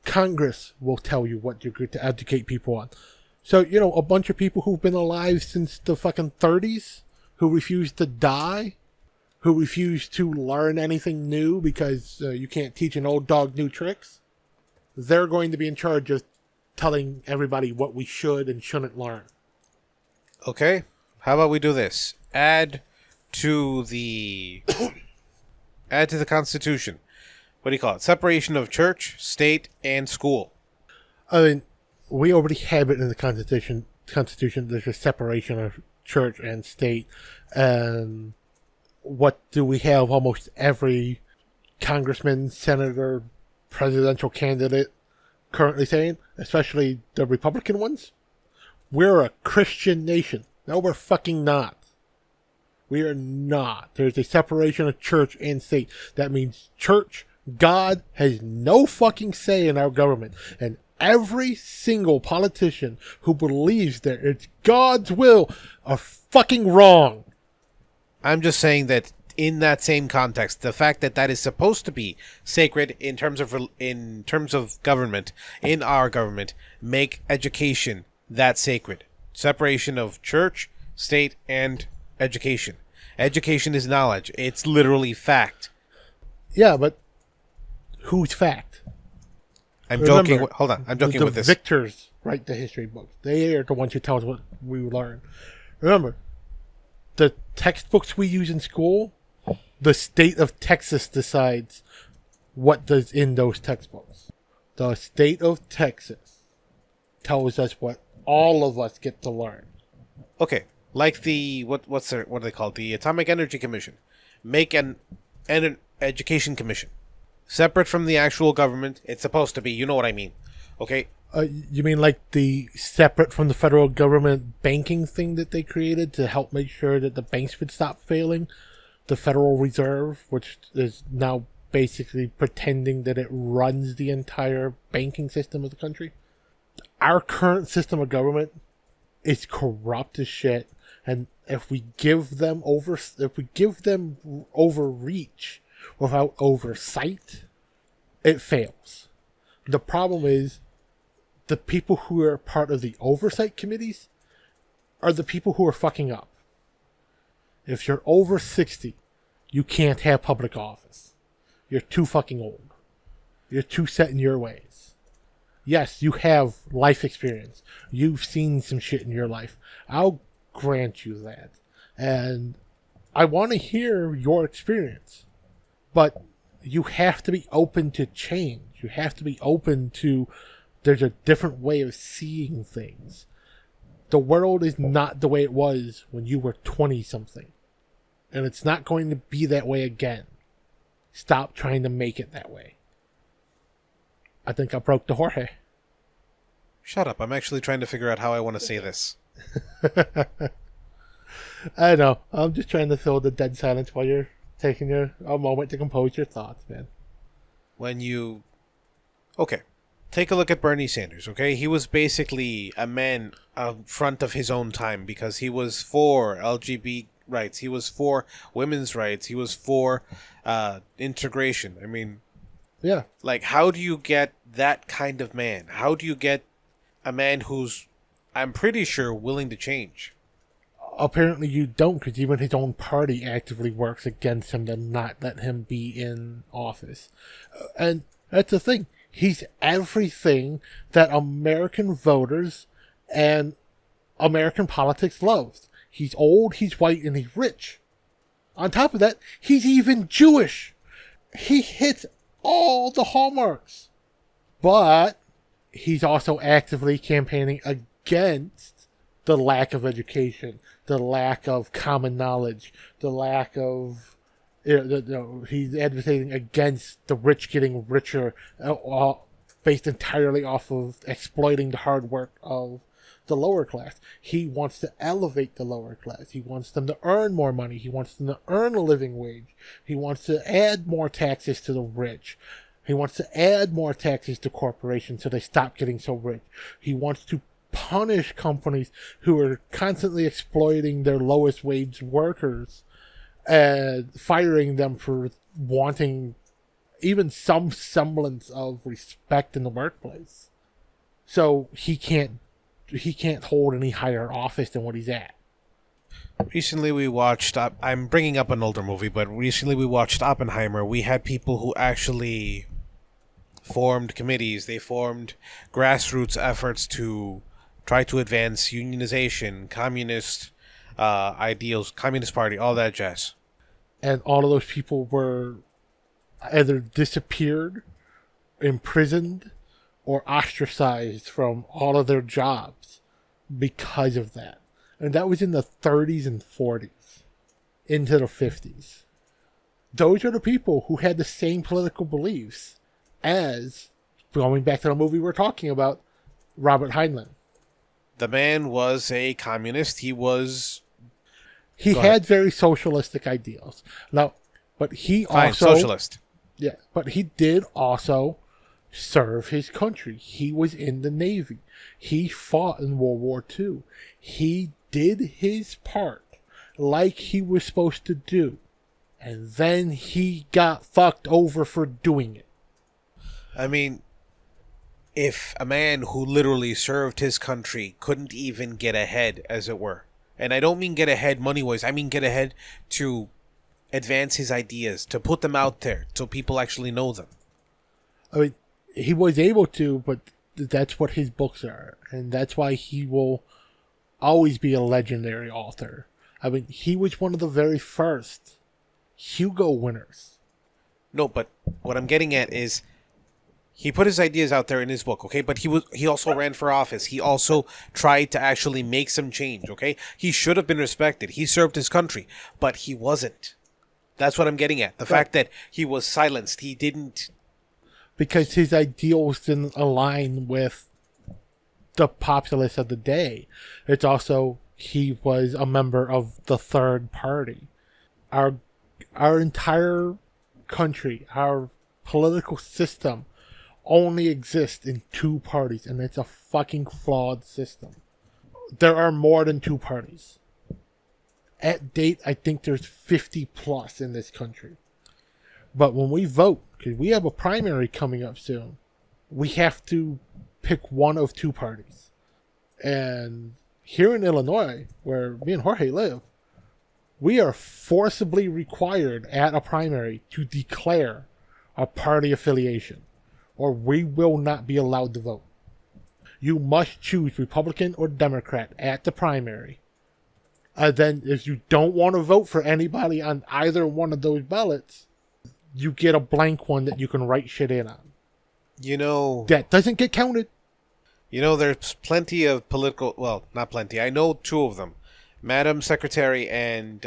Congress will tell you what you're going to educate people on. So, a bunch of people who've been alive since the fucking 30s, who refuse to die, who refuse to learn anything new because you can't teach an old dog new tricks, they're going to be in charge of telling everybody what we should and shouldn't learn. Okay, how about we do this? Add to the Constitution. What do you call it? Separation of church, state, and school. I mean, we already have it in the Constitution. There's a separation of church and state. And what do we have? Almost every congressman, senator, presidential candidate currently saying, especially the Republican ones, we're a Christian nation. No, we're fucking not. We are not. There's a separation of church and state. That means church, God, has no fucking say in our government. And every single politician who believes that it's God's will are fucking wrong. I'm just saying that in that same context, the fact that that is supposed to be sacred in terms of government, in our government, make education that sacred. Separation of church, state, and education. Education is knowledge. It's literally fact. Yeah, but whose fact? I'm joking. Hold on. I'm joking with this. The victors write the history books. They are the ones who tell us what we learn. Remember, the textbooks we use in school, the state of Texas decides what is in those textbooks. The state of Texas tells us what all of us get to learn. Okay, like the what do they call it? The Atomic Energy Commission. Make an education commission, separate from the actual government. It's supposed to be. You know what I mean? Okay. You mean like the separate from the federal government banking thing that they created to help make sure that the banks would stop failing? The Federal Reserve, which is now basically pretending that it runs the entire banking system of the country. Our current system of government is corrupt as shit, and if we give them overreach without oversight, it fails. The problem is the people who are part of the oversight committees are the people who are fucking up. If you're over 60, you can't have public office. You're too fucking old. You're too set in your ways. Yes, you have life experience. You've seen some shit in your life. I'll grant you that. And I want to hear your experience. But you have to be open to change. You have to be open to there's a different way of seeing things. The world is not the way it was when you were 20-something. And it's not going to be that way again. Stop trying to make it that way. I think I broke the Jorge. Shut up. I'm actually trying to figure out how I want to say this. I know. I'm just trying to fill the dead silence while you're taking a moment to compose your thoughts, man. Okay. Take a look at Bernie Sanders, okay? He was basically a man out front of his own time because he was for LGBT rights. He was for women's rights. He was for integration. I mean, yeah. Like, how do you get that kind of man? How do you get a man who's, I'm pretty sure, willing to change? Apparently you don't, because even his own party actively works against him to not let him be in office. And that's the thing. He's everything that American voters and American politics loves. He's old, he's white, and he's rich. On top of that, he's even Jewish. He hits all the hallmarks. But he's also actively campaigning against the lack of education, the lack of common knowledge, the lack of... he's advocating against the rich getting richer, based entirely off of exploiting the hard work of the lower class. He wants to elevate the lower class. He wants them to earn more money. He wants them to earn a living wage. He wants to add more taxes to the rich. He wants to add more taxes to corporations so they stop getting so rich. He wants to punish companies who are constantly exploiting their lowest wage workers and firing them for wanting even some semblance of respect in the workplace. So he can't hold any higher office than what he's at. Recently, we watched. I'm bringing up an older movie, but recently we watched Oppenheimer. We had people who actually formed committees. They formed grassroots efforts to try to advance unionization, communist ideals, Communist Party, all that jazz. And all of those people were either disappeared, imprisoned, or ostracized from all of their jobs because of that. And that was in the 30s and 40s into the 50s. Those are the people who had the same political beliefs as, going back to the movie we're talking about, Robert Heinlein. The man was a communist. He had very socialistic ideals. Now, but he fine also socialist. Yeah, but he did also serve his country. He was in the Navy. He fought in World War II. He did his part like he was supposed to do. And then he got fucked over for doing it. I mean, if a man who literally served his country couldn't even get ahead, as it were, and I don't mean get ahead money-wise, I mean get ahead to advance his ideas, to put them out there so people actually know them. I mean, he was able to, but that's what his books are. And that's why he will always be a legendary author. I mean, he was one of the very first Hugo winners. No, but what I'm getting at is he put his ideas out there in his book, okay? But he also ran for office. He also tried to actually make some change, okay? He should have been respected. He served his country, but he wasn't. That's what I'm getting at. The fact that he was silenced, he didn't... Because his ideals didn't align with the populace of the day. It's also, he was a member of the third party. Our entire country, our political system only exists in two parties, and it's a fucking flawed system. There are more than two parties. At date, I think there's 50 plus in this country. But when we vote, because we have a primary coming up soon, we have to pick one of two parties. And here in Illinois, where me and Jorge live, we are forcibly required at a primary to declare a party affiliation, or we will not be allowed to vote. You must choose Republican or Democrat at the primary. And then if you don't want to vote for anybody on either one of those ballots, you get a blank one that you can write shit in on. You know... That doesn't get counted. You know, there's plenty of political... Well, not plenty. I know two of them. Madam Secretary and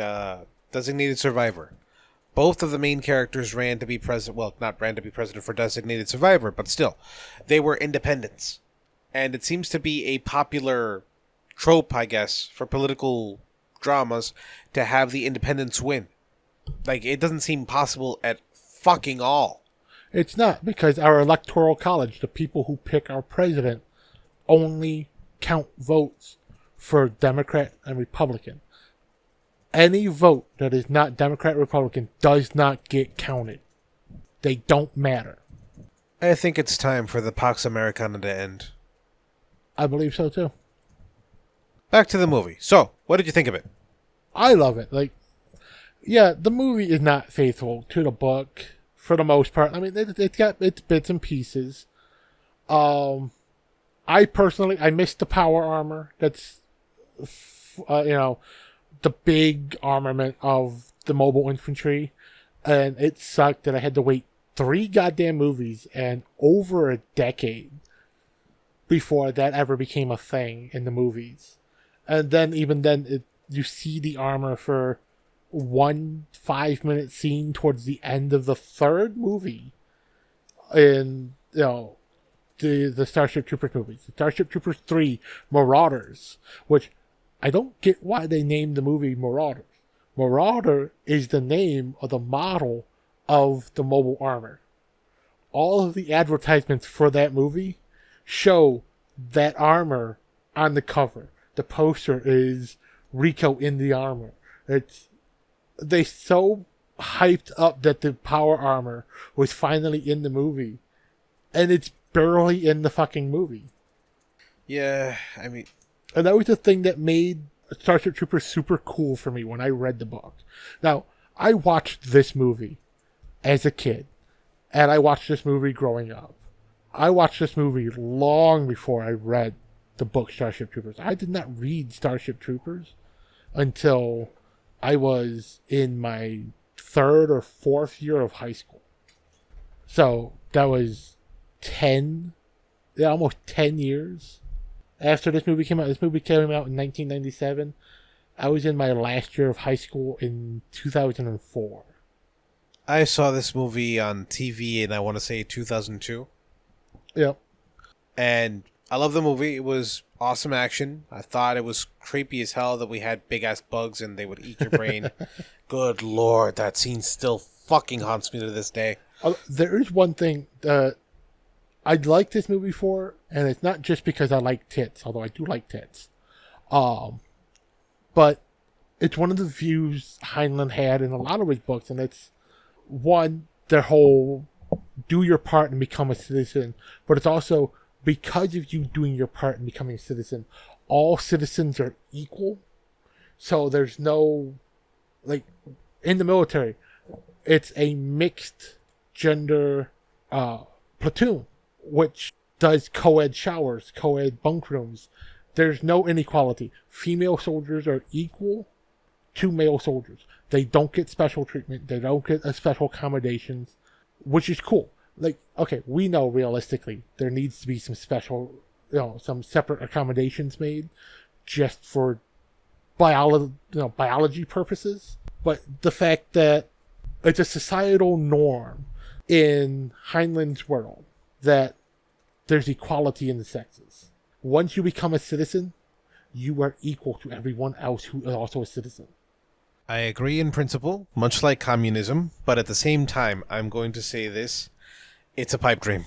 Designated Survivor. Both of the main characters ran to be president. Well, not ran to be president for Designated Survivor, but still. They were independents. And it seems to be a popular trope, I guess, for political dramas to have the independents win. Like, it doesn't seem possible at fucking all. It's not, because our electoral college, the people who pick our president, only count votes for Democrat and Republican. Any vote that is not Democrat or Republican does not get counted. They don't matter. I think it's time for the Pax Americana to end. I believe so too. Back to the movie. So, what did you think of it? I love it. Like, yeah, the movie is not faithful to the book for the most part. I mean, it's got its bits and pieces. I personally, I missed the power armor. That's, the big armament of the mobile infantry. And it sucked that I had to wait 3 goddamn movies and over a decade before that ever became a thing in the movies. And then, even then, you see the armor for 1 5-minute scene towards the end of the third movie in, the Starship Troopers movies. The Starship Troopers 3, Marauders, which I don't get why they named the movie Marauders. Marauder is the name of the model of the mobile armor. All of the advertisements for that movie show that armor on the cover. The poster is Rico in the armor. They so hyped up that the power armor was finally in the movie, and it's barely in the fucking movie. Yeah, I mean... And that was the thing that made Starship Troopers super cool for me when I read the book. Now, I watched this movie as a kid, and I watched this movie growing up. I watched this movie long before I read the book Starship Troopers. I did not read Starship Troopers until I was in my 3rd or 4th year of high school. So that was almost 10 years after this movie came out. This movie came out in 1997. I was in my last year of high school in 2004. I saw this movie on TV in, I want to say, 2002. Yep. And I love the movie. It was awesome action. I thought it was creepy as hell that we had big-ass bugs and they would eat your brain. Good lord, that scene still fucking haunts me to this day. There is one thing I'd like this movie for, and it's not just because I like tits, although I do like tits. But it's one of the views Heinlein had in a lot of his books, and it's, one, their whole do your part and become a citizen, but it's also, because of you doing your part and becoming a citizen, all citizens are equal. So there's no, like, in the military, it's a mixed gender platoon, which does co-ed showers, co-ed bunk rooms. There's no inequality. Female soldiers are equal to male soldiers. They don't get special treatment. They don't get special accommodations, which is cool. Like, okay, we know realistically there needs to be some special, some separate accommodations made just for biology purposes. But the fact that it's a societal norm in Heinlein's world that there's equality in the sexes. Once you become a citizen, you are equal to everyone else who is also a citizen. I agree in principle, much like communism, but at the same time, I'm going to say this. It's a pipe dream.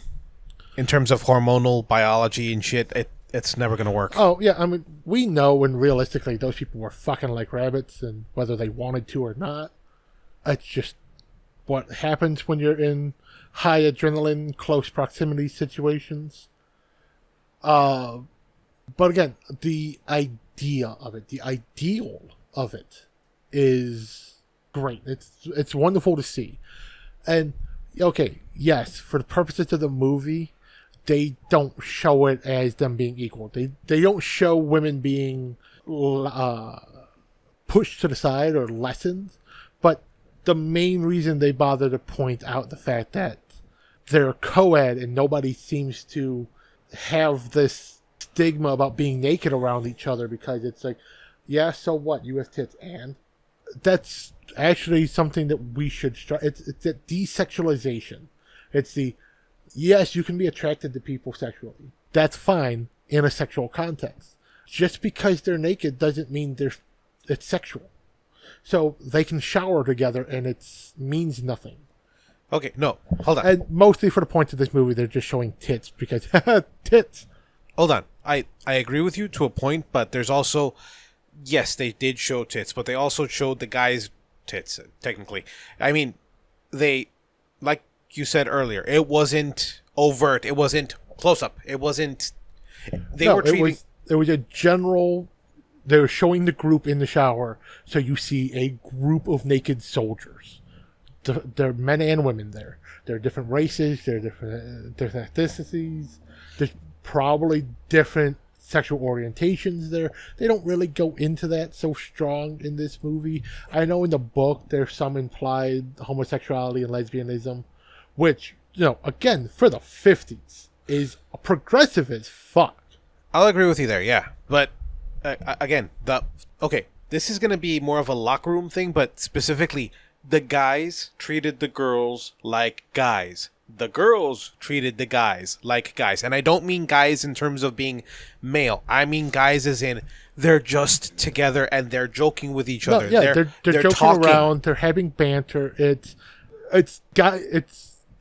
In terms of hormonal biology and shit, it's never going to work. Oh, yeah, I mean, we know when realistically those people were fucking like rabbits, and whether they wanted to or not, it's just what happens when you're in high adrenaline, close proximity situations. But again, the idea of it, the ideal of it is great. It's wonderful to see. And, okay, yes, for the purposes of the movie, they don't show it as them being equal. They don't show women being pushed to the side or lessened, but the main reason they bother to point out the fact that they're co-ed and nobody seems to have this stigma about being naked around each other, because it's like, yeah, so what? You have tits, and that's actually something that we should start. It's that desexualization. It's the, yes, you can be attracted to people sexually. That's fine in a sexual context. Just because they're naked doesn't mean it's sexual. So they can shower together and it means nothing. Okay, no, hold on. And mostly for the point of this movie, they're just showing tits because tits. Hold on. I agree with you to a point, but there's also, yes, they did show tits, but they also showed the guy's tits, technically. I mean, they, like you said earlier, it wasn't overt. It wasn't close up. It wasn't, were treating. It was a general, they were showing the group in the shower, so you see a group of naked soldiers. There are men and women there. There are different races. There are different ethnicities. There's probably different sexual orientations there. They don't really go into that so strong in this movie. I know in the book there's some implied homosexuality and lesbianism, which, again, for the 50s, is progressive as fuck. I'll agree with you there, yeah. But, again, this is going to be more of a locker room thing, but specifically, the guys treated the girls like guys. The girls treated the guys like guys. And I don't mean guys in terms of being male. I mean guys as in they're just together and they're joking with each other. Yeah, they're joking talking around. They're having banter.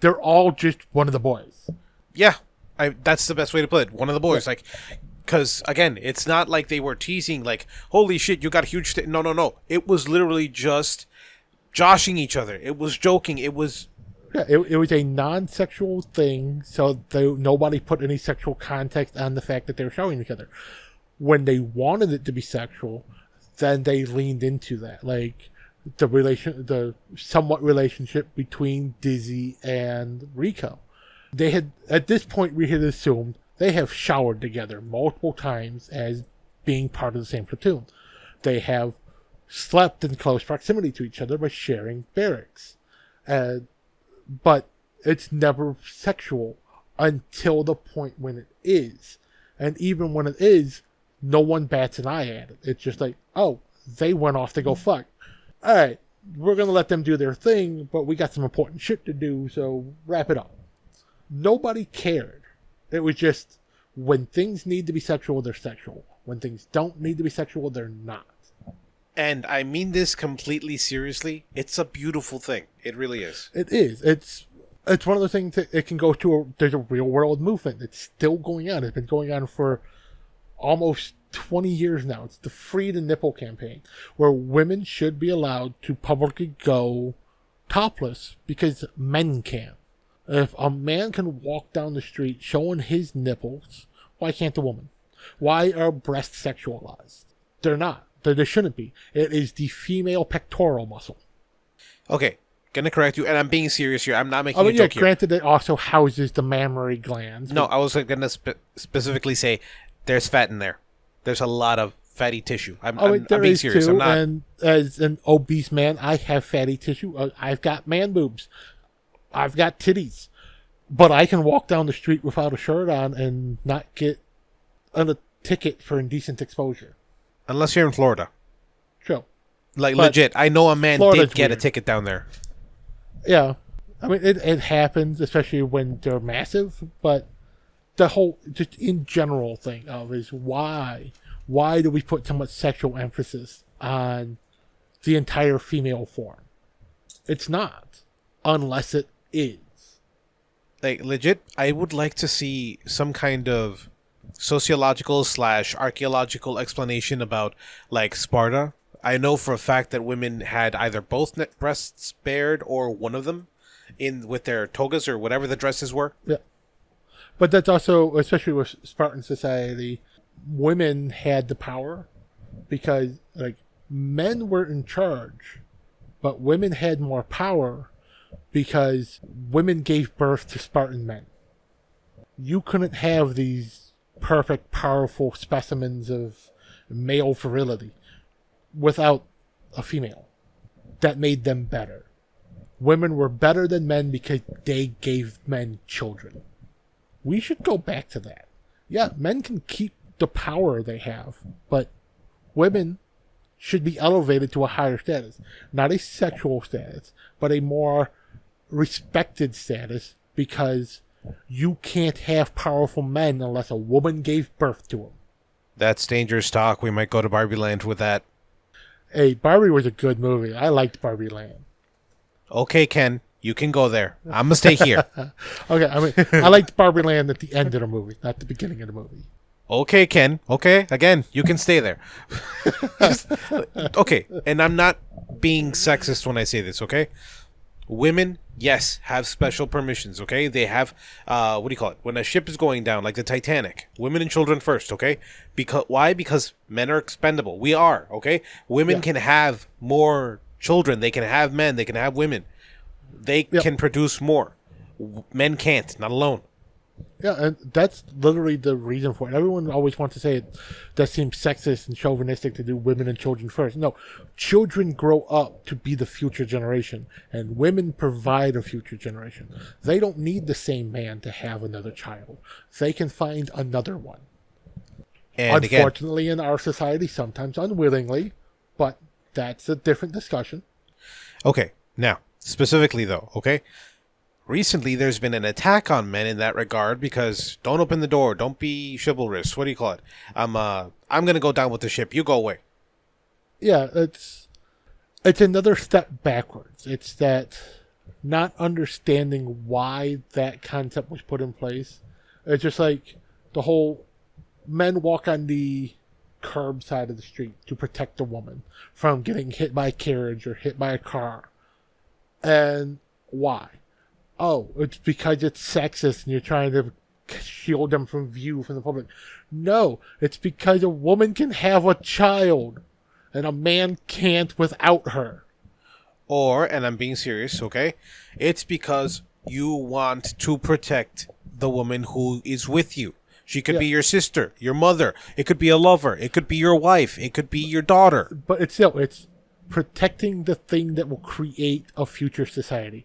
They're all just one of the boys. Yeah, that's the best way to put it. One of the boys. Yeah. Like, because, again, it's not like they were teasing, like, holy shit, you got a huge... No. It was literally just joshing each other. It was joking. It was... Yeah, it was a non-sexual thing, so nobody put any sexual context on the fact that they were showing each other. When they wanted it to be sexual, then they leaned into that, like the somewhat relationship between Dizzy and Rico. They had, at this point, we had assumed they have showered together multiple times as being part of the same platoon. They have slept in close proximity to each other by sharing barracks. But it's never sexual until the point when it is. And even when it is, no one bats an eye at it. It's just like, oh, they went off to go fuck. Alright, we're going to let them do their thing, but we got some important shit to do, so wrap it up. Nobody cared. It was just, when things need to be sexual, they're sexual. When things don't need to be sexual, they're not. And I mean this completely seriously. It's a beautiful thing. It really is. It is. It's one of the things that it can go to. There's a real world movement. It's still going on. It's been going on for almost 20 years now. It's the Free the Nipple campaign, where women should be allowed to publicly go topless because men can. If a man can walk down the street showing his nipples, why can't a woman? Why are breasts sexualized? They're not. They shouldn't be. It is the female pectoral muscle. Okay, gonna correct you, and I'm being serious here. I'm not making a joke here. Granted, it also houses the mammary glands. No, I was gonna specifically say there's fat in there. There's a lot of fatty tissue. I'm being serious. Too, I'm not. And as an obese man, I have fatty tissue. I've got man boobs. I've got titties. But I can walk down the street without a shirt on and not get a ticket for indecent exposure. Unless you're in Florida. True. Like, but legit, I know a man did get a ticket down there. Yeah. I mean, it happens, especially when they're massive, but the whole, just in general thing of is why do we put so much sexual emphasis on the entire female form? It's not, unless it is. Like, legit, I would like to see some kind of sociological / archaeological explanation about, like, Sparta. I know for a fact that women had either both breasts bared or one of them with their togas or whatever the dresses were. Yeah. But that's also, especially with Spartan society, women had the power because, like, men were in charge, but women had more power because women gave birth to Spartan men. You couldn't have these perfect, powerful specimens of male virility without a female. That made them better. Women were better than men because they gave men children. We should go back to that. Yeah, men can keep the power they have, but women should be elevated to a higher status. Not a sexual status, but a more respected status, because you can't have powerful men unless a woman gave birth to them. That's dangerous talk. We might go to Barbie Land with that. Hey, Barbie was a good movie. I liked Barbie Land. Okay, Ken, you can go there. I'm gonna stay here. Okay, I mean, I liked Barbie Land at the end of the movie, not the beginning of the movie. Okay, Ken. Okay, again, you can stay there. Okay, and I'm not being sexist when I say this, okay? Women, yes, have special permissions, okay? They have, what do you call it? When a ship is going down, like the Titanic, women and children first, okay? Why? Because men are expendable. We are, okay? Women can have more children. They can have men. They can have women. They can produce more. Men can't, not alone. Yeah, and that's literally the reason for it. Everyone always wants to say that seems sexist and chauvinistic to do women and children first. No, children grow up to be the future generation, and women provide a future generation. They don't need the same man to have another child. They can find another one. And unfortunately, in our society, sometimes unwillingly, but that's a different discussion. Okay, now, specifically though, okay? Recently, there's been an attack on men in that regard because don't open the door, don't be chivalrous. What do you call it? I'm gonna go down with the ship. You go away. Yeah, it's another step backwards. It's that not understanding why that concept was put in place. It's just like the whole men walk on the curb side of the street to protect the woman from getting hit by a carriage or hit by a car. And why? Oh, it's because it's sexist and you're trying to shield them from view from the public. No, it's because a woman can have a child. and a man can't without her. Or, and I'm being serious, okay? It's because you want to protect the woman who is with you. She could be your sister, your mother. It could be a lover. It could be your wife. It could be your daughter. But it's protecting the thing that will create a future society.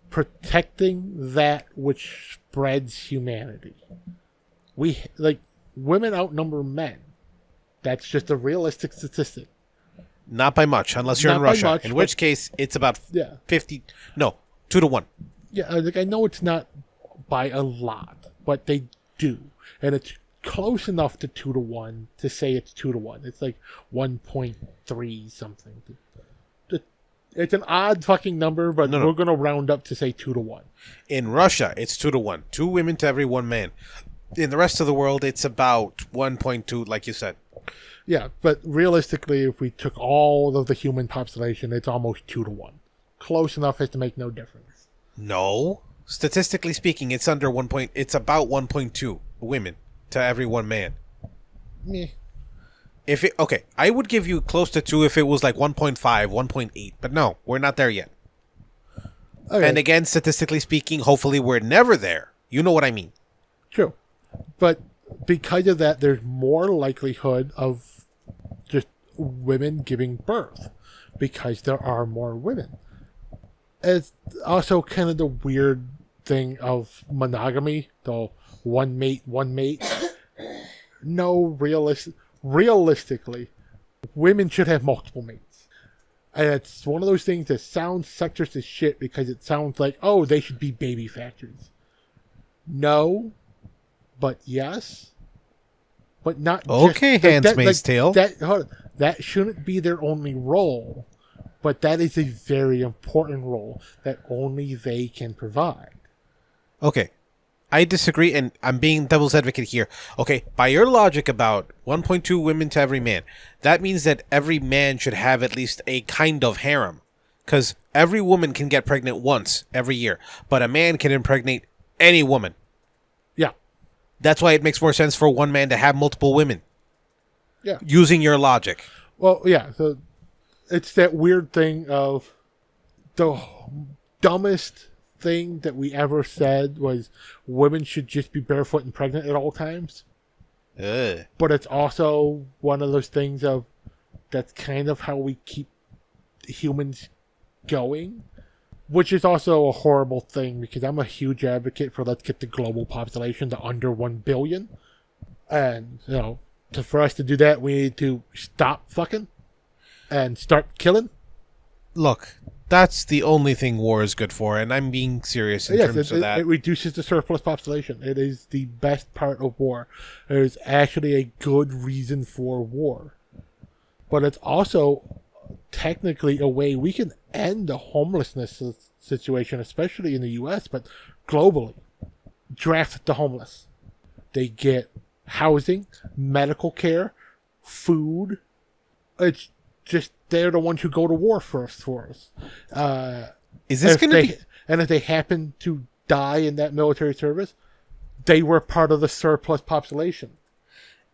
Protecting that which spreads humanity. Women outnumber men. That's just a realistic statistic. Not by much, unless you're in Russia. Much, in which case, it's about 50... No, 2-1. Yeah, I know it's not by a lot, but they do. And it's close enough to 2-1 to say it's 2-1. It's like 1.3 something. It's an odd fucking number, but we're going to round up to say 2-1. In Russia, it's 2-1. 2 women to every 1 man. In the rest of the world, it's about 1.2, like you said. Yeah, but realistically, if we took all of the human population, it's almost 2-1. Close enough as to make no difference. No. Statistically speaking, it's under 1 point. It's about 1.2 women to every 1 man. Meh. Okay, I would give you close to 2 if it was like 1.5, 1.8, but no, we're not there yet. Okay. And again, statistically speaking, hopefully we're never there. You know what I mean. True. But because of that, there's more likelihood of just women giving birth because there are more women. It's also kind of the weird thing of monogamy, though one mate. No, realistically, women should have multiple mates. And it's one of those things that sounds sexist as shit because it sounds like, oh, they should be baby factories. No, but yes. But not okay, Handmaid's Tale. That shouldn't be their only role, but that is a very important role that only they can provide. Okay, I disagree, and I'm being devil's advocate here. Okay, by your logic about 1.2 women to every man, that means that every man should have at least a kind of harem, because every woman can get pregnant once every year, but a man can impregnate any woman. Yeah. That's why it makes more sense for one man to have multiple women. Yeah. Using your logic. Well, yeah. So it's that weird thing of the dumbest thing that we ever said was women should just be barefoot and pregnant at all times. Ugh. But it's also one of those things of that's kind of how we keep humans going. Which is also a horrible thing because I'm a huge advocate for let's get the global population to under 1 billion. And, for us to do that, we need to stop fucking and start killing. Look, that's the only thing war is good for, and I'm being serious in terms of that. It reduces the surplus population. It is the best part of war. It is actually a good reason for war. But it's also technically a way we can end the homelessness situation, especially in the U.S., but globally. Draft the homeless. They get housing, medical care, food. It's just they're the ones who go to war first for us. Is this going to be... And if they happen to die in that military service, they were part of the surplus population.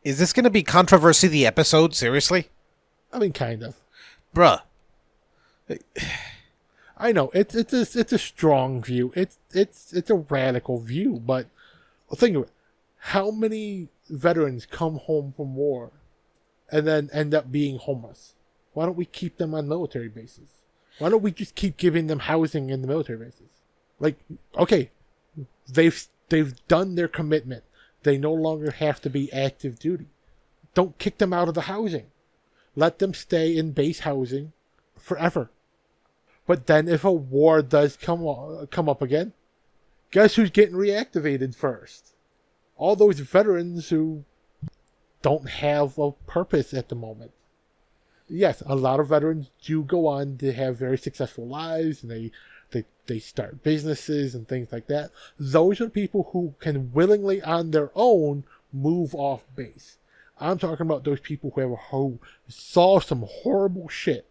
Is this going to be Controversy the episode? Seriously? I mean, kind of. Bruh. I know it's a strong view. It's a radical view, but think of it. How many veterans come home from war and then end up being homeless? Why don't we keep them on military bases? Why don't we just keep giving them housing in the military bases? Like, okay, they've done their commitment. They no longer have to be active duty. Don't kick them out of the housing. Let them stay in base housing forever. But then if a war does come up again, guess who's getting reactivated first? All those veterans who don't have a purpose at the moment. Yes, a lot of veterans do go on to have very successful lives, and they start businesses and things like that. Those are people who can willingly on their own move off base. I'm talking about those people who saw some horrible shit,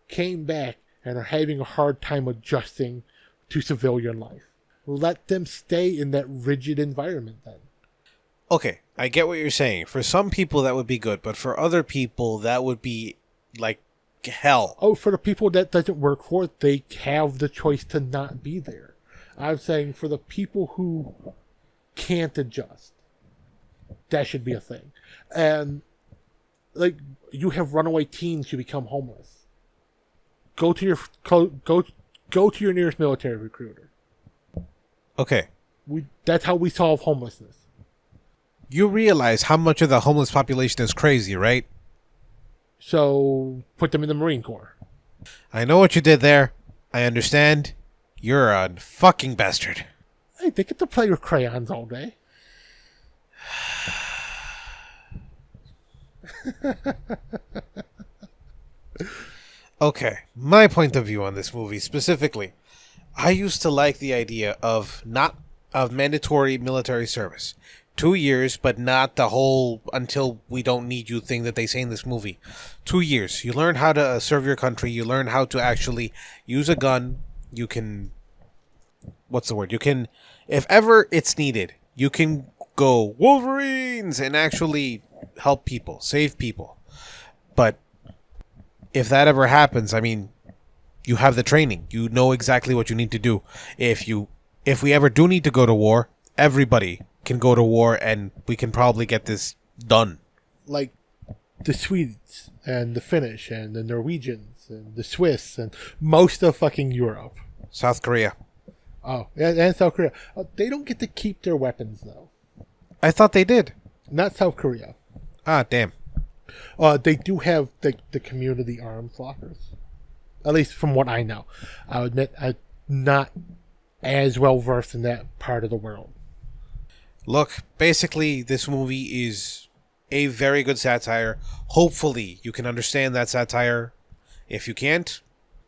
came back, and are having a hard time adjusting to civilian life. Let them stay in that rigid environment then. Okay, I get what you're saying. For some people that would be good, but for other people that would be like hell. Oh, for the people that doesn't work for it, they have the choice to not be there. I'm saying for the people who can't adjust, that should be a thing. And like you have runaway teens who become homeless. Go to your nearest military recruiter. Okay. That's how we solve homelessness. You realize how much of the homeless population is crazy, right? So put them in the Marine Corps. I know what you did there. I understand. You're a fucking bastard. Hey, they get to play with crayons all day. Okay, my point of view on this movie specifically. I used to like the idea of mandatory military service. 2 years, but not the whole until we don't need you thing that they say in this movie. 2 years. You learn how to serve your country. You learn how to actually use a gun. You can... What's the word? You can... If ever it's needed, you can go Wolverines and actually help people, save people. But if that ever happens, I mean, you have the training. You know exactly what you need to do. If we ever do need to go to war, everybody can go to war and we can probably get this done. Like the Swedes and the Finnish and the Norwegians and the Swiss and most of fucking Europe. South Korea. Oh, and South Korea. They don't get to keep their weapons, though. I thought they did. Not South Korea. Ah, damn. They do have the community arms lockers. At least from what I know. I'll admit I'm not as well versed in that part of the world. Look, basically, this movie is a very good satire. Hopefully, you can understand that satire. If you can't,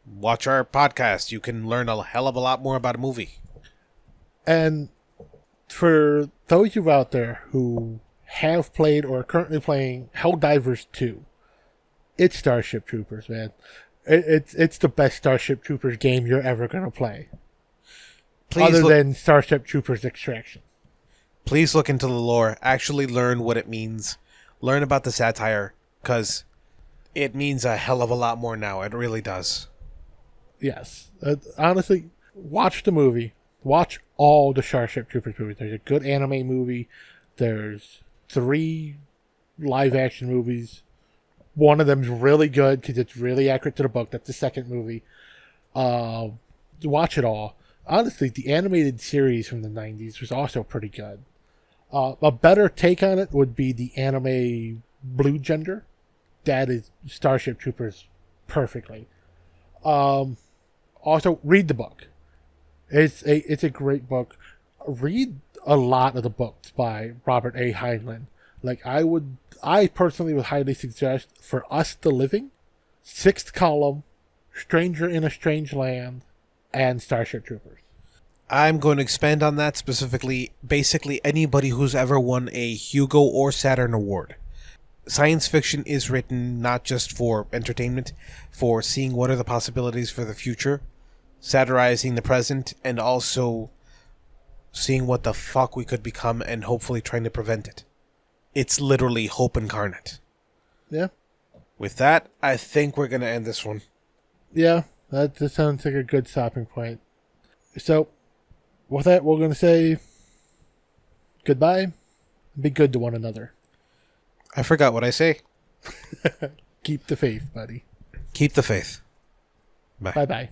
watch our podcast. You can learn a hell of a lot more about a movie. And for those of you out there who have played or are currently playing Helldivers 2, it's Starship Troopers, man. It's the best Starship Troopers game you're ever going to play. Other than Starship Troopers Extraction. Please look into the lore. Actually learn what it means. Learn about the satire. Because it means a hell of a lot more now. It really does. Yes. Honestly, watch the movie. Watch all the Starship Troopers movies. There's a good anime movie. There's 3 live-action movies. One of them's really good because it's really accurate to the book. That's the second movie. Watch it all. Honestly, the animated series from the 90s was also pretty good. A better take on it would be the anime Blue Gender. That is Starship Troopers perfectly. Also, read the book. It's a great book. Read a lot of the books by Robert A. Heinlein. Like I personally would highly suggest For Us the Living, Sixth Column, Stranger in a Strange Land, and Starship Troopers. I'm going to expand on that specifically. Basically, anybody who's ever won a Hugo or Saturn Award. Science fiction is written not just for entertainment, for seeing what are the possibilities for the future, satirizing the present, and also seeing what the fuck we could become and hopefully trying to prevent it. It's literally hope incarnate. Yeah. With that, I think we're going to end this one. Yeah, that sounds like a good stopping point. So, with that, we're going to say goodbye. Be good to one another. I forgot what I say. Keep the faith, buddy. Keep the faith. Bye. Bye-bye.